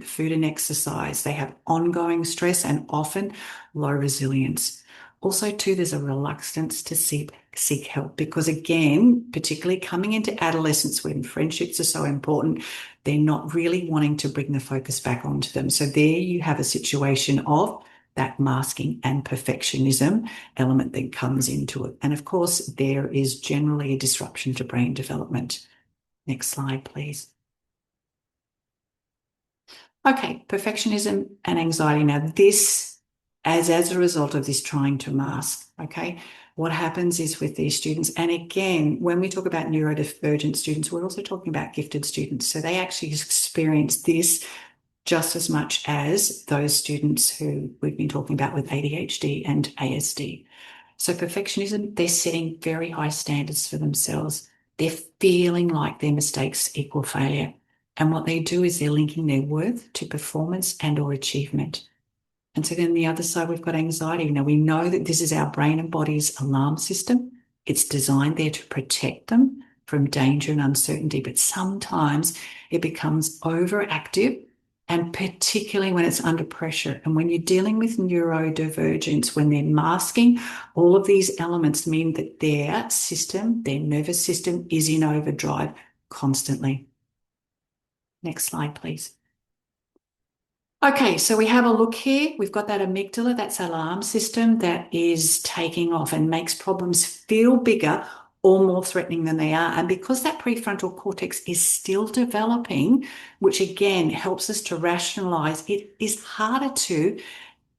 food and exercise. They have ongoing stress and often low resilience. Also, too, there's a reluctance to seek help because, again, particularly coming into adolescence when friendships are so important, they're not really wanting to bring the focus back onto them. So there you have a situation of that masking and perfectionism element that comes into it. And of course, there is generally a disruption to brain development. Next slide, please. Okay, perfectionism and anxiety. Now, this, as a result of this trying to mask, okay, what happens is with these students, and again, when we talk about neurodivergent students, we're also talking about gifted students. So they actually experience this just as much as those students who we've been talking about with ADHD and ASD. So perfectionism, they're setting very high standards for themselves. They're feeling like their mistakes equal failure. And what they do is they're linking their worth to performance and or achievement. And so then the other side, we've got anxiety. Now, we know that this is our brain and body's alarm system. It's designed there to protect them from danger and uncertainty, but sometimes it becomes overactive and particularly when it's under pressure. And when you're dealing with neurodivergence, when they're masking, all of these elements mean that their system, their nervous system, is in overdrive constantly. Next slide, please. Okay, so we have a look here. We've got that amygdala, that's alarm system that is taking off and makes problems feel bigger or more threatening than they are. And because that prefrontal cortex is still developing, which again helps us to rationalize, it is harder to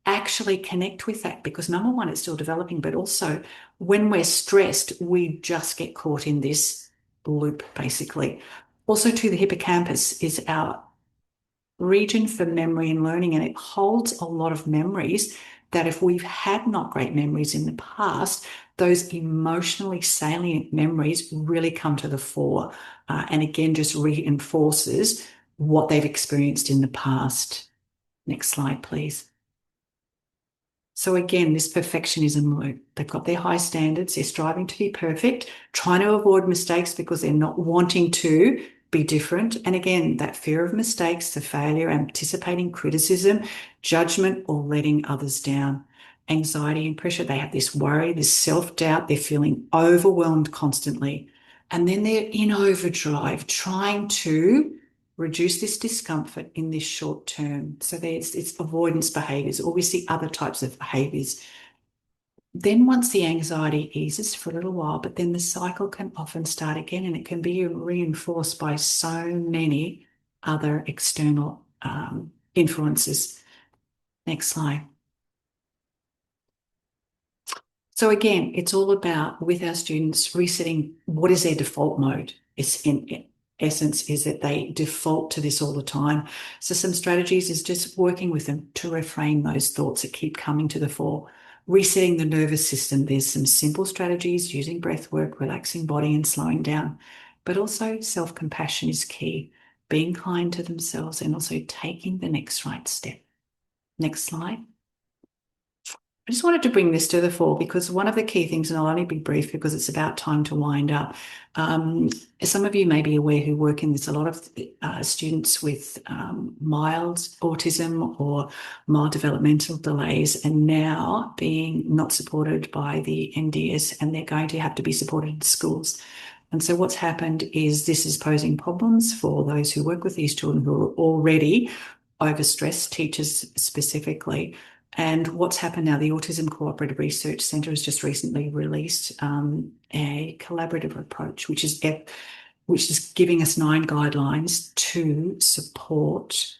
actually connect with that because number one, it's still developing, but also when we're stressed, we just get caught in this loop, basically. Also, to the hippocampus is our region for memory and learning, and it holds a lot of memories that if we've had not great memories in the past, those emotionally salient memories really come to the fore, and again just reinforces what they've experienced in the past. Next slide, please. So again, this perfectionism loop. They've got their high standards, they're striving to be perfect, trying to avoid mistakes because they're not wanting to be different. And again, that fear of mistakes, the failure, anticipating criticism, judgment, or letting others down. Anxiety and pressure, they have this worry, this self-doubt, they're feeling overwhelmed constantly. And then they're in overdrive, trying to reduce this discomfort in this short term. So there's it's avoidance behaviors, or we see other types of behaviors. Then once the anxiety eases for a little while, but then the cycle can often start again, and it can be reinforced by so many other external influences. Next slide. So again, it's all about with our students resetting what is their default mode. It's in essence is that they default to this all the time. So some strategies is just working with them to reframe those thoughts that keep coming to the fore. Resetting the nervous system. There's some simple strategies using breath work, relaxing body and slowing down. But also self-compassion is key. Being kind to themselves and also taking the next right step. Next slide. I just wanted to bring this to the fore because one of the key things, and I'll only be brief because it's about time to wind up. Some of you may be aware who work in this, a lot of students with mild autism or mild developmental delays and now being not supported by the NDS, and they're going to have to be supported in schools. And so what's happened is this is posing problems for those who work with these children who are already overstressed, teachers specifically. And what's happened now, the Autism Cooperative Research Centre has just recently released a collaborative approach, which is giving us 9 guidelines to support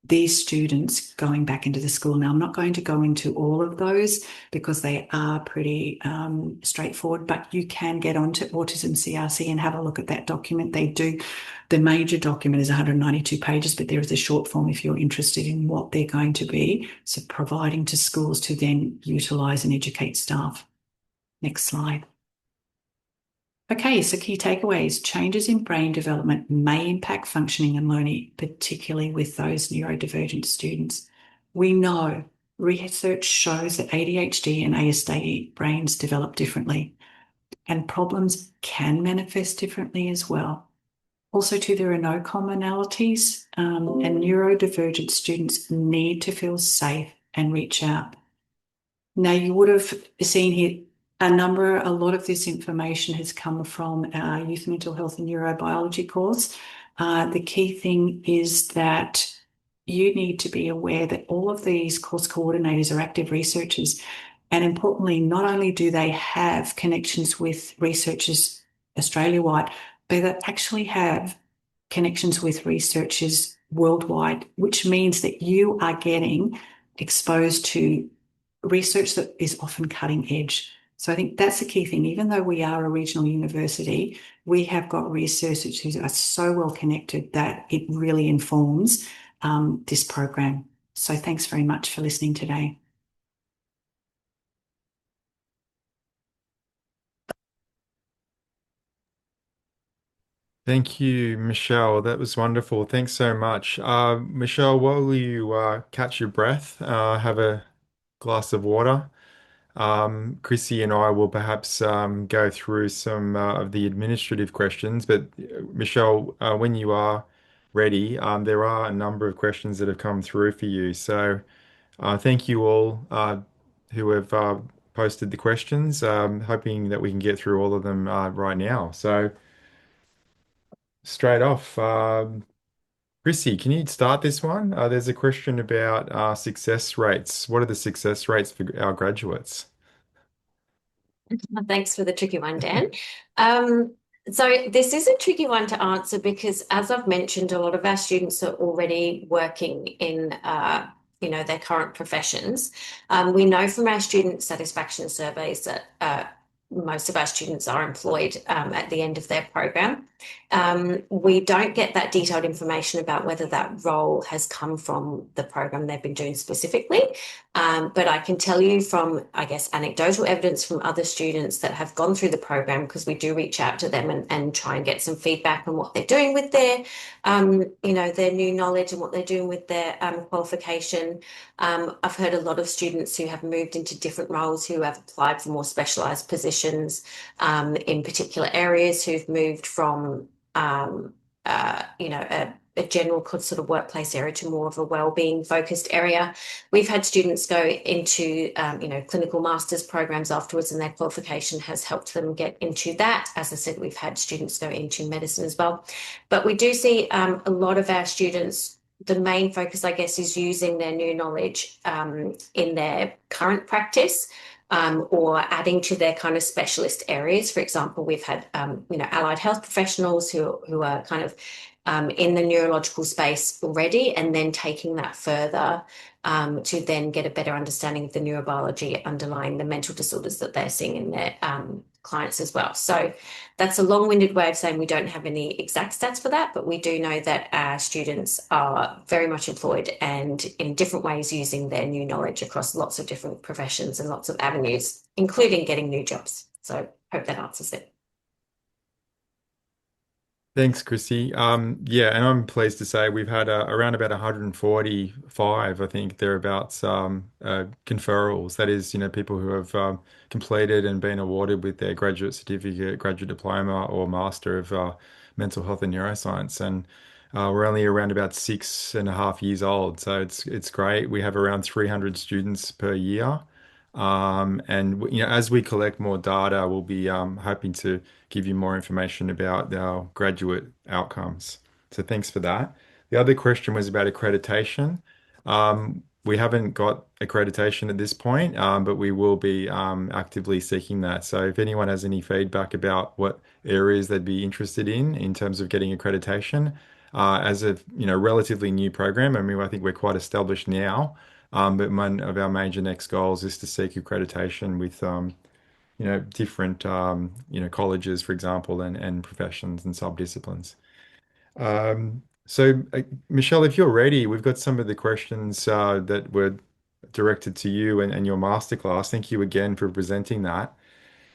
these students going back into the school. Now, I'm not going to go into all of those because they are pretty straightforward, but you can get onto Autism CRC and have a look at that document. They do. The major document is 192 pages, but there is a short form if you're interested in what they're going to be so providing to schools to then utilise and educate staff. Next slide. Okay, so key takeaways. Changes in brain development may impact functioning and learning, particularly with those neurodivergent students. We know research shows that ADHD and ASD brains develop differently, and problems can manifest differently as well. Also, too, there are no commonalities, and neurodivergent students need to feel safe and reach out. Now, you would have seen here a lot of this information has come from our youth mental health and neurobiology course. The key thing is that you need to be aware that all of these course coordinators are active researchers. And importantly, not only do they have connections with researchers Australia-wide, but they actually have connections with researchers worldwide, which means that you are getting exposed to research that is often cutting edge. So I think that's the key thing. Even though we are a regional university, we have got researchers who are so well connected that it really informs this program. So thanks very much for listening today. Thank you, Michelle. That was wonderful. Thanks so much. Michelle, while you catch your breath, have a glass of water. Chrissy and I will perhaps go through some of the administrative questions. But Michelle, when you are ready, there are a number of questions that have come through for you. So thank you all who have posted the questions. Hoping that we can get through all of them right now. So straight off, Chrissy, can you start this one? There's a question about success rates. What are the success rates for our graduates? Thanks for the tricky one, Dan. Um, so this is a tricky one to answer because, as I've mentioned, a lot of our students are already working in, their current professions. We know from our student satisfaction surveys that most of our students are employed at the end of their program. We don't get that detailed information about whether that role has come from the program they've been doing specifically. But I can tell you from, I guess, anecdotal evidence from other students that have gone through the program, because we do reach out to them and try and get some feedback on what they're doing with their new knowledge and what they're doing with their qualification. I've heard a lot of students who have moved into different roles, who have applied for more specialised positions in particular areas, who've moved from, a general sort of workplace area to more of a wellbeing focused area. We've had students go into, clinical master's programs afterwards, and their qualification has helped them get into that. As I said, we've had students go into medicine as well. But we do see a lot of our students, the main focus, I guess, is using their new knowledge in their current practice. Or adding to their kind of specialist areas. For example, we've had, allied health professionals who are kind of in the neurological space already, and then taking that further to then get a better understanding of the neurobiology underlying the mental disorders that they're seeing in their clients as well. So that's a long-winded way of saying we don't have any exact stats for that, but we do know that our students are very much employed and in different ways using their new knowledge across lots of different professions and lots of avenues, including getting new jobs. So hope that answers it. Thanks, Chrissy. Yeah, and I'm pleased to say we've had around about 145, I think, thereabouts, conferrals. That is, people who have completed and been awarded with their graduate certificate, graduate diploma, or Master of Mental Health and Neuroscience. And we're only around about 6.5 years old, so it's great. We have around 300 students per year. And as we collect more data, we'll be hoping to give you more information about our graduate outcomes. So thanks for that. The other question was about accreditation. We haven't got accreditation at this point, but we will be actively seeking that. So if anyone has any feedback about what areas they'd be interested in terms of getting accreditation, as a relatively new program, I mean, I think we're quite established now. But one of our major next goals is to seek accreditation with different colleges, for example, and professions and subdisciplines. So Michelle, if you're ready, we've got some of the questions that were directed to you and your masterclass. Thank you again for presenting that.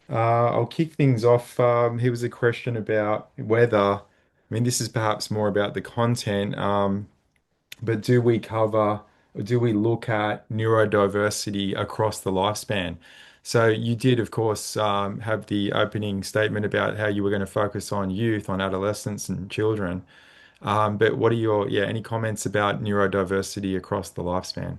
I'll kick things off. Here was a question about whether, I mean, this is perhaps more about the content. But do we look at neurodiversity across the lifespan? So you did, of course, have the opening statement about how you were going to focus on youth, on adolescents and children. But what are any comments about neurodiversity across the lifespan?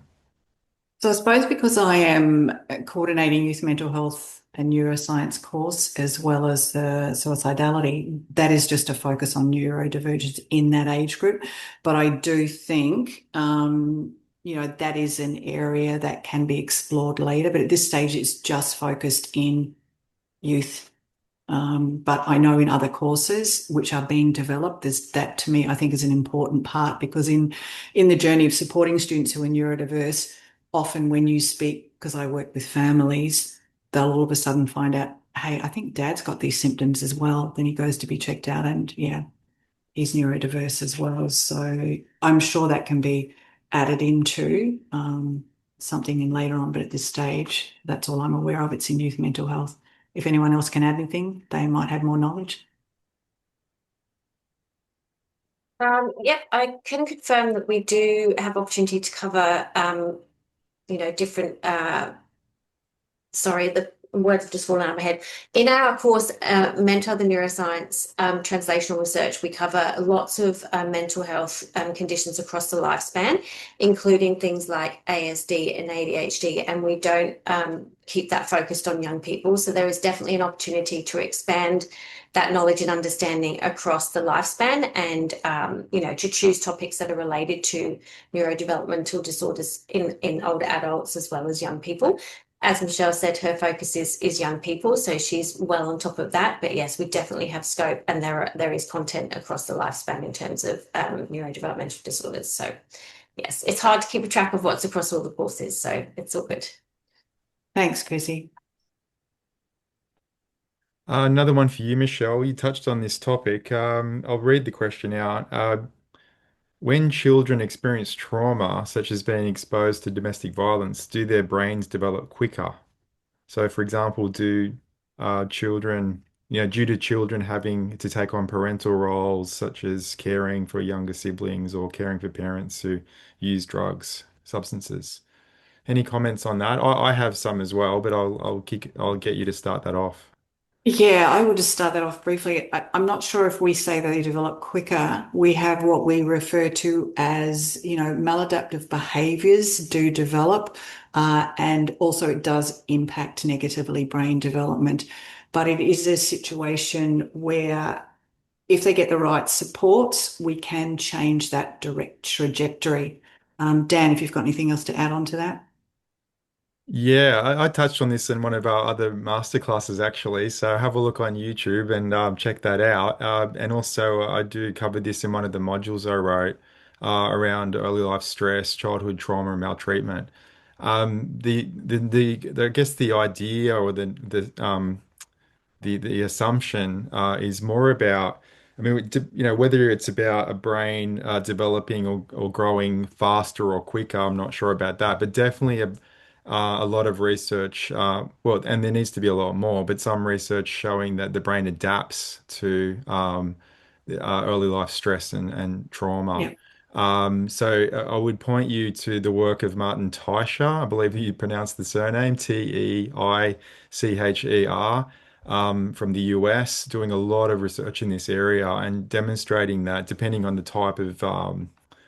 So I suppose because I am coordinating youth mental health and neuroscience course as well as the suicidality, that is just a focus on neurodivergence in that age group. But I do think, that is an area that can be explored later. But at this stage, it's just focused in youth. But I know in other courses which are being developed, there's that to me, I think is an important part because in the journey of supporting students who are neurodiverse, often when you speak, because I work with families, they'll all of a sudden find out, hey, I think dad's got these symptoms as well. Then he goes to be checked out and yeah, he's neurodiverse as well. So I'm sure that can be added into something in later on, but at this stage, that's all I'm aware of. It's in youth mental health. If anyone else can add anything, they might have more knowledge. Yep, I can confirm that we do have opportunity to cover, different sorry, words have just fallen out of my head. In our course, Mental the Neuroscience Translational Research, we cover lots of mental health conditions across the lifespan, including things like ASD and ADHD, and we don't keep that focused on young people. So there is definitely an opportunity to expand that knowledge and understanding across the lifespan, and to choose topics that are related to neurodevelopmental disorders in older adults as well as young people. As Michelle said, her focus is young people, so she's well on top of that. But yes, we definitely have scope, and there is content across the lifespan in terms of neurodevelopmental disorders. So yes, it's hard to keep a track of what's across all the courses, so it's all good. Thanks, Chrissy. Another one for you, Michelle. You touched on this topic. I'll read the question out. When children experience trauma, such as being exposed to domestic violence, do their brains develop quicker? So, for example, do children, due to children having to take on parental roles such as caring for younger siblings or caring for parents who use drugs, substances. Any comments on that? I have some as well, but I'll get you to start that off. Yeah, I will just start that off briefly. I'm not sure if we say they develop quicker. We have what we refer to as, maladaptive behaviors do develop, and also it does impact negatively brain development. But it is a situation where if they get the right supports, we can change that direct trajectory. Dan, if you've got anything else to add on to that. Yeah, I touched on this in one of our other masterclasses actually. So have a look on YouTube and check that out. And also, I do cover this in one of the modules I wrote around early life stress, childhood trauma, and maltreatment. I guess the idea or the assumption is more about, I mean, whether it's about a brain developing or growing faster or quicker, I'm not sure about that, but definitely a lot of research, well, and there needs to be a lot more, but some research showing that the brain adapts to early life stress and trauma. Yeah. So I would point you to the work of Martin Teicher, I believe you pronounce the surname, Teicher, from the US, doing a lot of research in this area and demonstrating that depending on the type of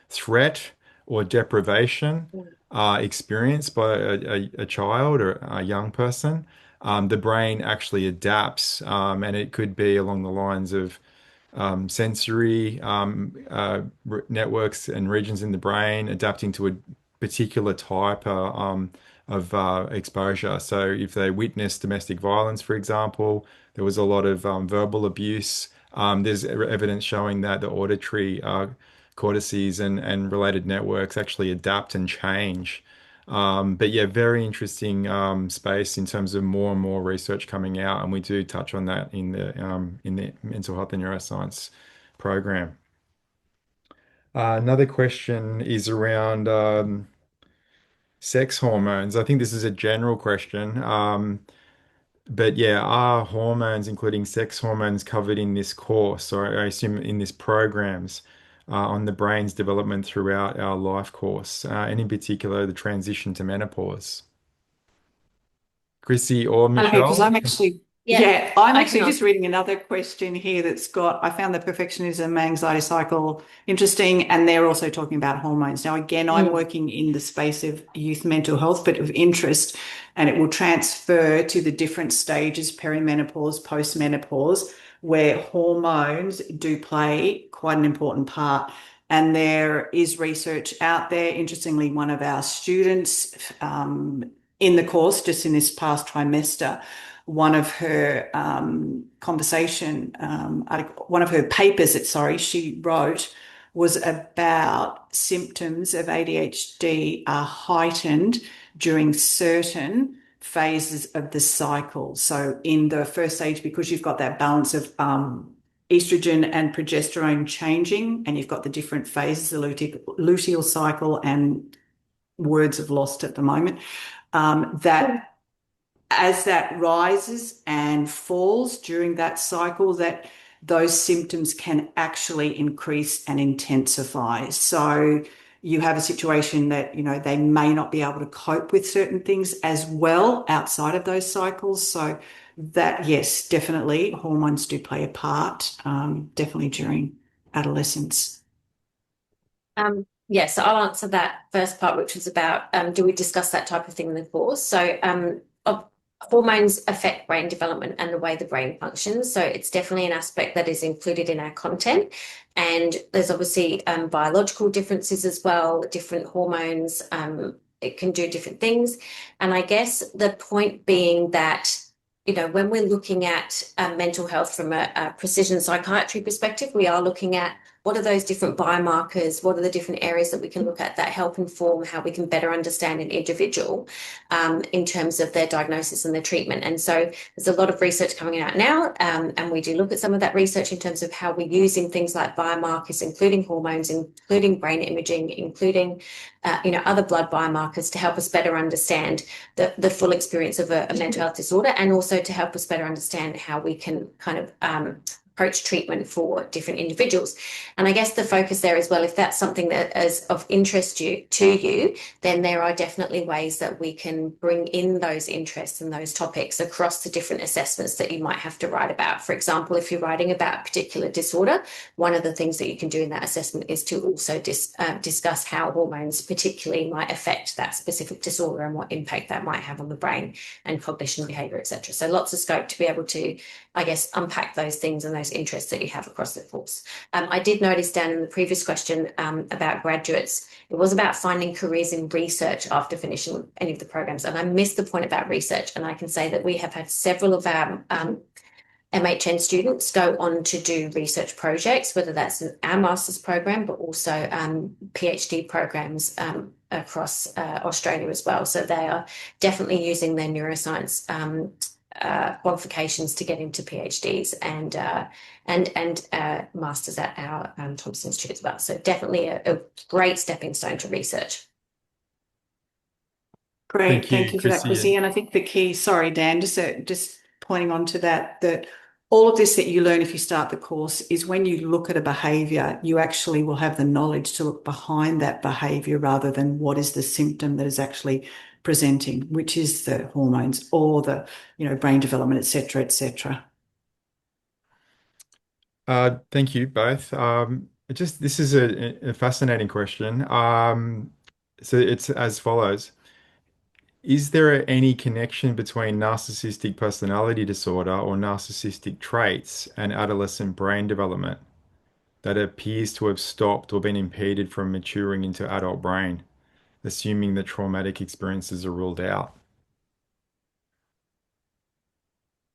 threat or deprivation experienced by a child or a young person, the brain actually adapts, and it could be along the lines of sensory networks and regions in the brain adapting to a particular type of exposure. So, if they witness domestic violence, for example, there was a lot of verbal abuse. There's evidence showing that the auditory cortices and related networks actually adapt and change. But yeah, very interesting space in terms of more and more research coming out, and we do touch on that in the mental health and neuroscience program. Another question is around sex hormones. I think this is a general question, but yeah, are hormones, including sex hormones, covered in this course, or I assume in this programs? On the brain's development throughout our life course, and in particular, the transition to menopause. Chrissy or Okay, because Michelle? Yeah, I'm I can actually just answer. reading another question here I found the perfectionism anxiety cycle interesting, and they're also talking about hormones. Now, again, I'm Mm. working in the space of youth mental health, but of interest, and it will transfer to the different stages, perimenopause, postmenopause, where hormones do play quite an important part. And there is research out there. Interestingly, one of our students in the course, just in this past trimester, one of her one of her papers that, sorry, she wrote was about symptoms of ADHD are heightened during certain phases of the cycle. So in the first stage, because you've got that balance of estrogen and progesterone changing, and you've got the different phases, the luteal cycle, and words have lost at the moment, that as that rises and falls during that cycle, that those symptoms can actually increase and intensify. So you have a situation that, they may not be able to cope with certain things as well outside of those cycles. So that, yes, definitely hormones do play a part, definitely during adolescence. So I'll answer that first part, which was about do we discuss that type of thing in the course? So hormones affect brain development and the way the brain functions. So it's definitely an aspect that is included in our content. And there's obviously biological differences as well, different hormones. It can do different things. And I guess the point being that when we're looking at mental health from a precision psychiatry perspective, we are looking at what are those different biomarkers? What are the different areas that we can look at that help inform how we can better understand an individual in terms of their diagnosis and their treatment? And so there's a lot of research coming out now, and we do look at some of that research in terms of how we're using things like biomarkers, including hormones, including brain imaging, including other blood biomarkers to help us better understand the full experience of a mental health disorder, and also to help us better understand how we can kind of approach treatment for different individuals. And I guess the focus there as well, if that's something that is of interest to you, then there are definitely ways that we can bring in those interests and those topics across the different assessments that you might have to write about. For example, if you're writing about a particular disorder, one of the things that you can do in that assessment is to also discuss how hormones particularly might affect that specific disorder and what impact that might have on the brain and cognition, behavior, etc. So lots of scope to be able to, I guess, unpack those things and those interests that you have across the course. I did notice down in the previous question about graduates, it was about finding careers in research after finishing any of the programs. And I missed the point about research. And I can say that we have had several of our MHN students go on to do research projects, whether that's in our master's program, but also PhD programs across Australia as well. So they are definitely using their neuroscience qualifications to get into PhDs and masters at our Thompson Institute as well. So definitely a great stepping stone to research. Great. Thank Thank you, you for that, Chrissy. Chrissy. And I think the key, sorry, Dan, just pointing on to that all of this that you learn if you start the course is when you look at a behavior, you actually will have the knowledge to look behind that behavior rather than what is the symptom that is actually presenting, which is the hormones or the, brain development, et cetera, et cetera. Thank you both. This is a fascinating question. So it's as follows. Is there any connection between narcissistic personality disorder or narcissistic traits and adolescent brain development that appears to have stopped or been impeded from maturing into adult brain, assuming that traumatic experiences are ruled out?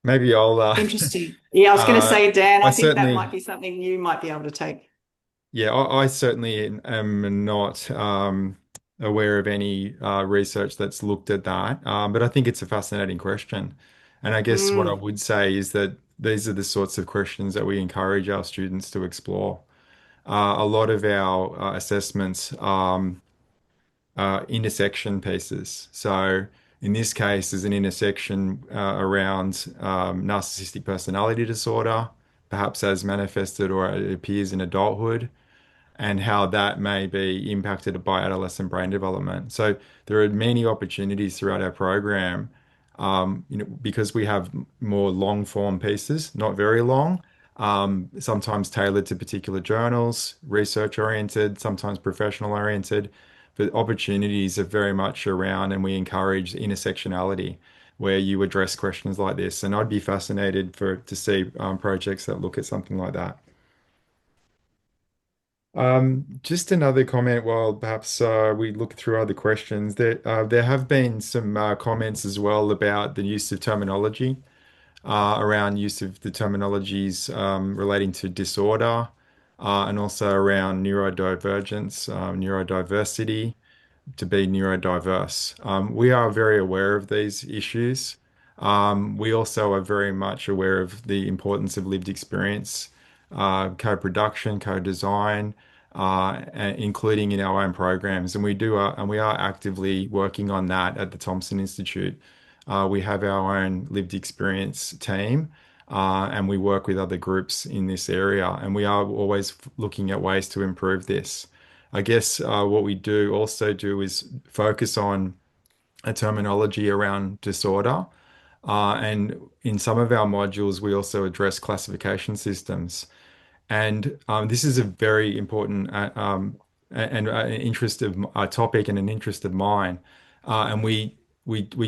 Maybe I'll Interesting. Yeah, I was going to uh say, Dan, I I think that might certainly be something you might be able to take. yeah, I certainly am not aware of any research that's looked at that. But I think it's a fascinating question. And I guess what I Mm, would say is that these are the sorts of questions that we encourage our students to explore. A lot of our assessments intersection pieces. So in this case, there's an intersection around narcissistic personality disorder, perhaps as manifested or it appears in adulthood, and how that may be impacted by adolescent brain development. So there are many opportunities throughout our program, because we have more long form pieces, not very long, sometimes tailored to particular journals, research oriented, sometimes professional oriented, but opportunities are very much around, and we encourage intersectionality where you address questions like this. And I'd be fascinated to see projects that look at something like that. Just another comment while perhaps we look through other questions. There have been some comments as well about the use of terminology, around use of the terminologies relating to disorder, and also around neurodivergence, neurodiversity to be neurodiverse. We are very aware of these issues. We also are very much aware of the importance of lived experience, co-production, co-design, including in our own programs. And we are actively working on that at the Thompson Institute. We have our own lived experience team, and we work with other groups in this area. And we are always looking at ways to improve this. I guess what we do also do is focus on a terminology around disorder. And in some of our modules, we also address classification systems. And this is a very important and an interest of a topic and an interest of mine. And we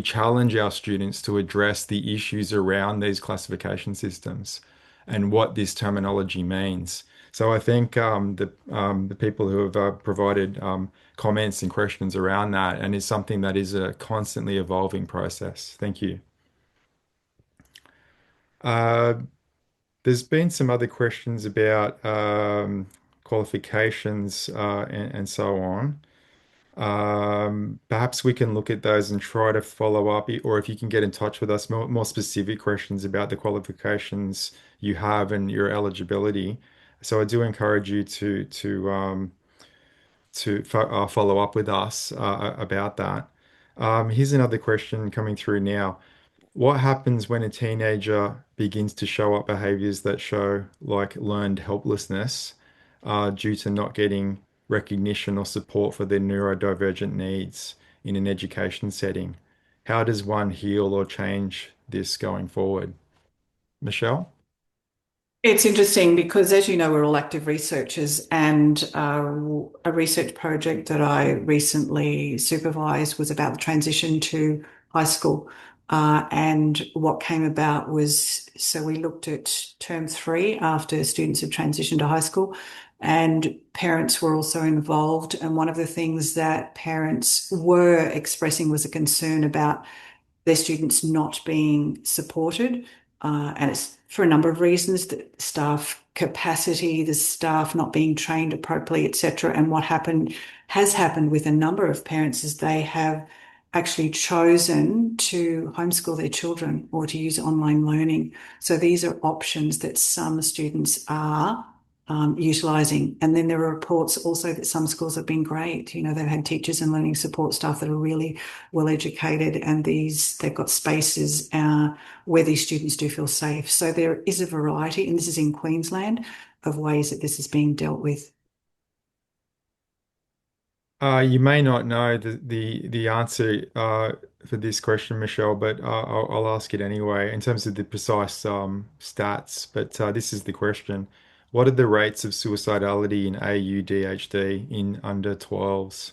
challenge our students to address the issues around these classification systems and what this terminology means. So I think the people who have provided comments and questions around that, and is something that is a constantly evolving process. Thank you. Uh, There's been some other questions about qualifications and so on. Perhaps we can look at those and try to follow up, or if you can get in touch with us, more specific questions about the qualifications you have and your eligibility. So I do encourage you to follow up with us about that. Here's another question coming through now. What happens when a teenager begins to show up behaviors that show like learned helplessness due to not getting recognition or support for their neurodivergent needs in an education setting? How does one heal or change this going forward? Michelle? It's interesting because, as you know, we're all active researchers, and a research project that I recently supervised was about the transition to high school. And what came about was so we looked at term three after students had transitioned to high school, and parents were also involved. And one of the things that parents were expressing was a concern about their students not being supported. And it's for a number of reasons, the staff capacity, the staff not being trained appropriately, etc. And what has happened with a number of parents is they have actually chosen to homeschool their children or to use online learning. So these are options that some students are utilising. And then there are reports also that some schools have been great. You know, they've had teachers and learning support staff that are really well educated, and they've got spaces where these students do feel safe. So there is a variety, and this is in Queensland, of ways that this is being dealt with. You may not know the answer for this question, Michelle, but I'll ask it anyway in terms of the precise stats. But this is the question. What are the rates of suicidality in AUDHD in under 12s?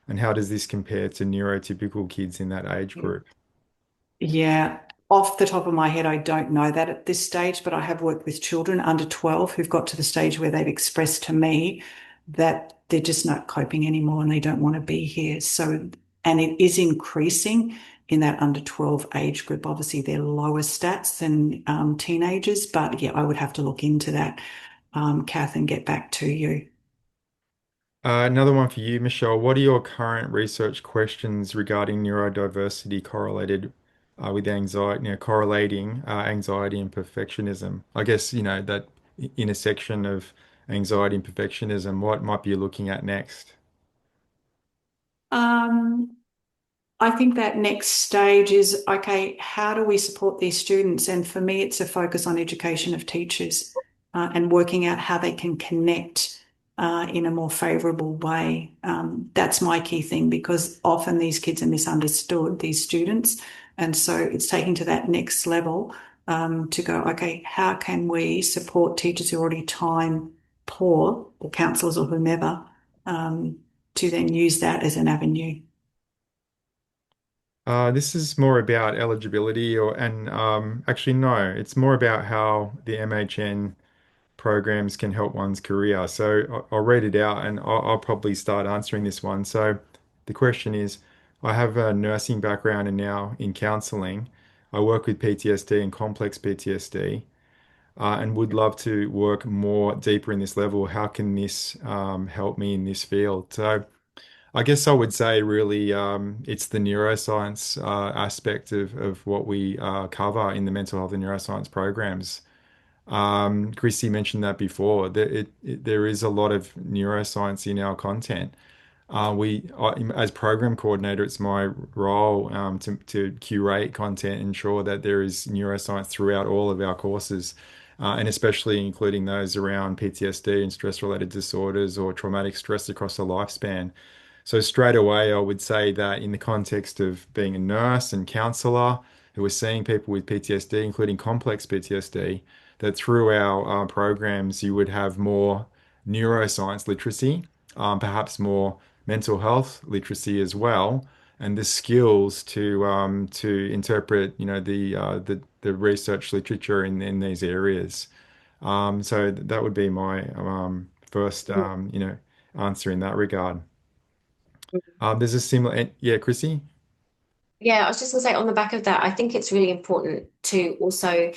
And how does this compare to neurotypical kids in that age group? Yeah, off the top of my head, I don't know that at this stage, but I have worked with children under 12 who've got to the stage where they've expressed to me that they're just not coping anymore and they don't want to be here. So, and it is increasing in that under 12 age group. Obviously, they're lower stats than teenagers, but yeah, I would have to look into that, Kath, and get back to you. Another one for you, Michelle. What are your current research questions regarding neurodiversity correlated with anxiety, correlating anxiety and perfectionism? I guess, that intersection of anxiety and perfectionism, what might be you looking at next? Um, I think that next stage is okay, how do we support these students? And for me, it's a focus on education of teachers and working out how they can connect in a more favourable way. That's my key thing because often these kids are misunderstood, these students. And so it's taking to that next level to go, okay, how can we support teachers who are already time poor or counsellors or whomever to then use that as an avenue? This is more about eligibility and actually no, it's more about how the MHN programs can help one's career. So I'll read it out and I'll probably start answering this one. So the question is, I have a nursing background and now in counseling. I work with PTSD and complex PTSD and would love to work more deeper in this level. How can this help me in this field? So I guess I would say really it's the neuroscience aspect of what we cover in the mental health and neuroscience programs. Chrissy mentioned that before. There is a lot of neuroscience in our content. As program coordinator, it's my role to curate content, ensure that there is neuroscience throughout all of our courses. and especially including those around PTSD and stress-related disorders or traumatic stress across the lifespan. So straight away, I would say that in the context of being a nurse and counselor who are seeing people with PTSD, including complex PTSD, that through our programs, you would have more neuroscience literacy, perhaps more mental health literacy as well, and the skills to interpret, the research literature in these areas. So that would be my first answer in that regard. There's a similar, yeah, Chrissy. Yeah, I was just going to say on the back of that, I think it's really important to also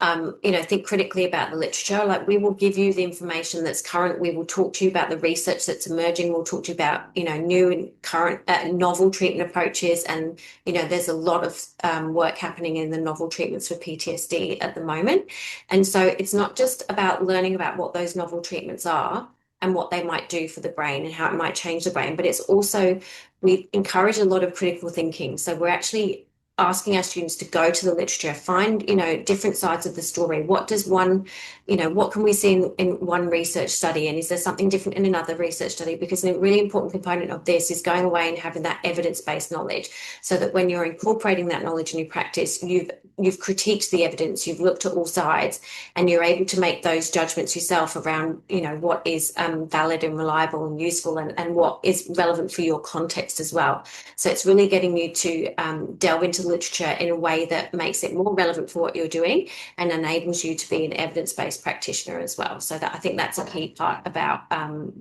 think critically about the literature. Like we will give you the information that's current. We will talk to you about the research that's emerging. We'll talk to you about, new and current novel treatment approaches. And, there's a lot of work happening in the novel treatments for PTSD at the moment. And so it's not just about learning about what those novel treatments are and what they might do for the brain and how it might change the brain, but it's also, we encourage a lot of critical thinking. So we're actually asking our students to go to the literature, find, different sides of the story. What does one, what can we see in one research study? And is there something different in another research study? Because a really important component of this is going away and having that evidence-based knowledge so that when you're incorporating that knowledge in your practice, you've critiqued the evidence, you've looked at all sides, and you're able to make those judgments yourself around, what is valid and reliable and useful and what is relevant for your context as well. So it's really getting you to delve into literature in a way that makes it more relevant for what you're doing and enables you to be an evidence-based practitioner as well. So that I think that's a key part about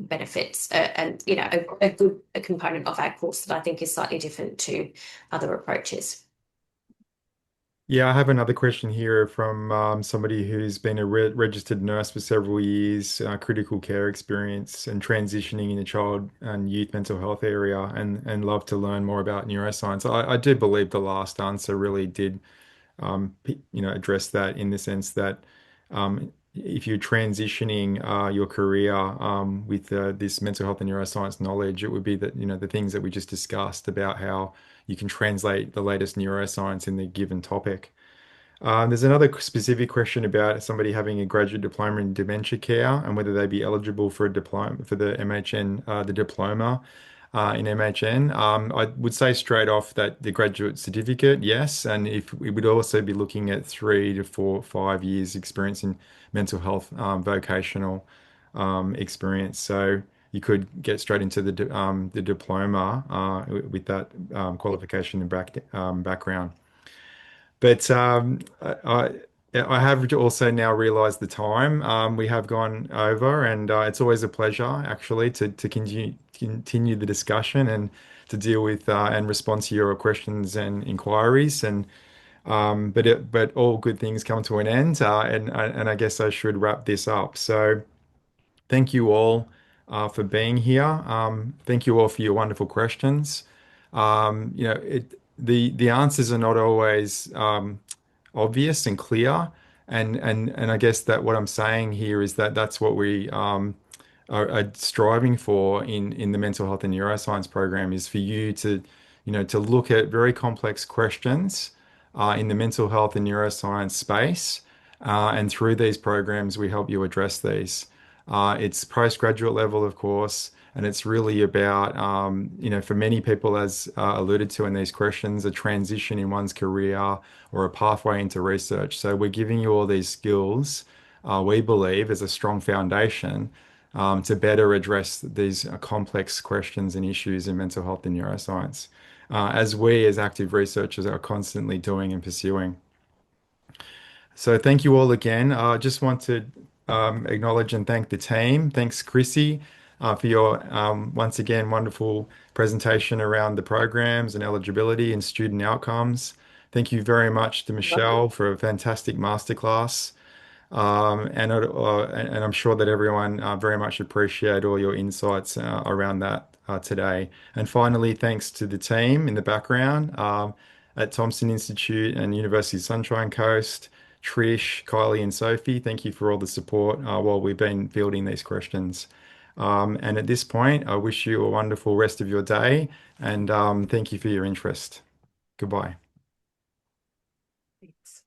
benefits and a good component of our course that I think is slightly different to other approaches. Yeah, I have another question here from somebody who's been a registered nurse for several years, critical care experience, and transitioning in the child and youth mental health area, and love to learn more about neuroscience. I do believe the last answer really did, address that in the sense that if you're transitioning your career with this mental health and neuroscience knowledge, it would be that, the things that we just discussed about how you can translate the latest neuroscience in the given topic. There's another specific question about somebody having a graduate diploma in dementia care and whether they'd be eligible for a diploma for the MHN, the diploma in MHN. I would say straight off that the graduate certificate, yes, and if we would also be looking at 3 to 4, 5 years experience in mental health, vocational experience. So you could get straight into the diploma with that qualification and background. But I have also now realized the time. We have gone over, and it's always a pleasure actually to continue the discussion and to deal with and respond to your questions and inquiries. And but all good things come to an end, and I guess I should wrap this up. So. Thank you all for being here. Thank you all for your wonderful questions. The answers are not always obvious and clear, and I guess that what I'm saying here is that that's what we are striving for in the mental health and neuroscience program is for you to look at very complex questions in the mental health and neuroscience space, and through these programs we help you address these. It's postgraduate level, of course, and it's really about, for many people, as alluded to in these questions, a transition in one's career or a pathway into research. So we're giving you all these skills, we believe, as a strong foundation to better address these complex questions and issues in mental health and neuroscience, as we as active researchers are constantly doing and pursuing. So thank you all again. I just want to acknowledge and thank the team. Thanks, Chrissy, for your once again wonderful presentation around the programs and eligibility and student outcomes. Thank you very much to Michelle for a fantastic masterclass. And I'm sure that everyone very much appreciate all your insights around that today. And finally, thanks to the team in the background at Thompson Institute and University of Sunshine Coast, Trish, Kylie, and Sophie. Thank you for all the support while we've been fielding these questions. And at this point, I wish you a wonderful rest of your day and thank you for your interest. Goodbye. Thanks.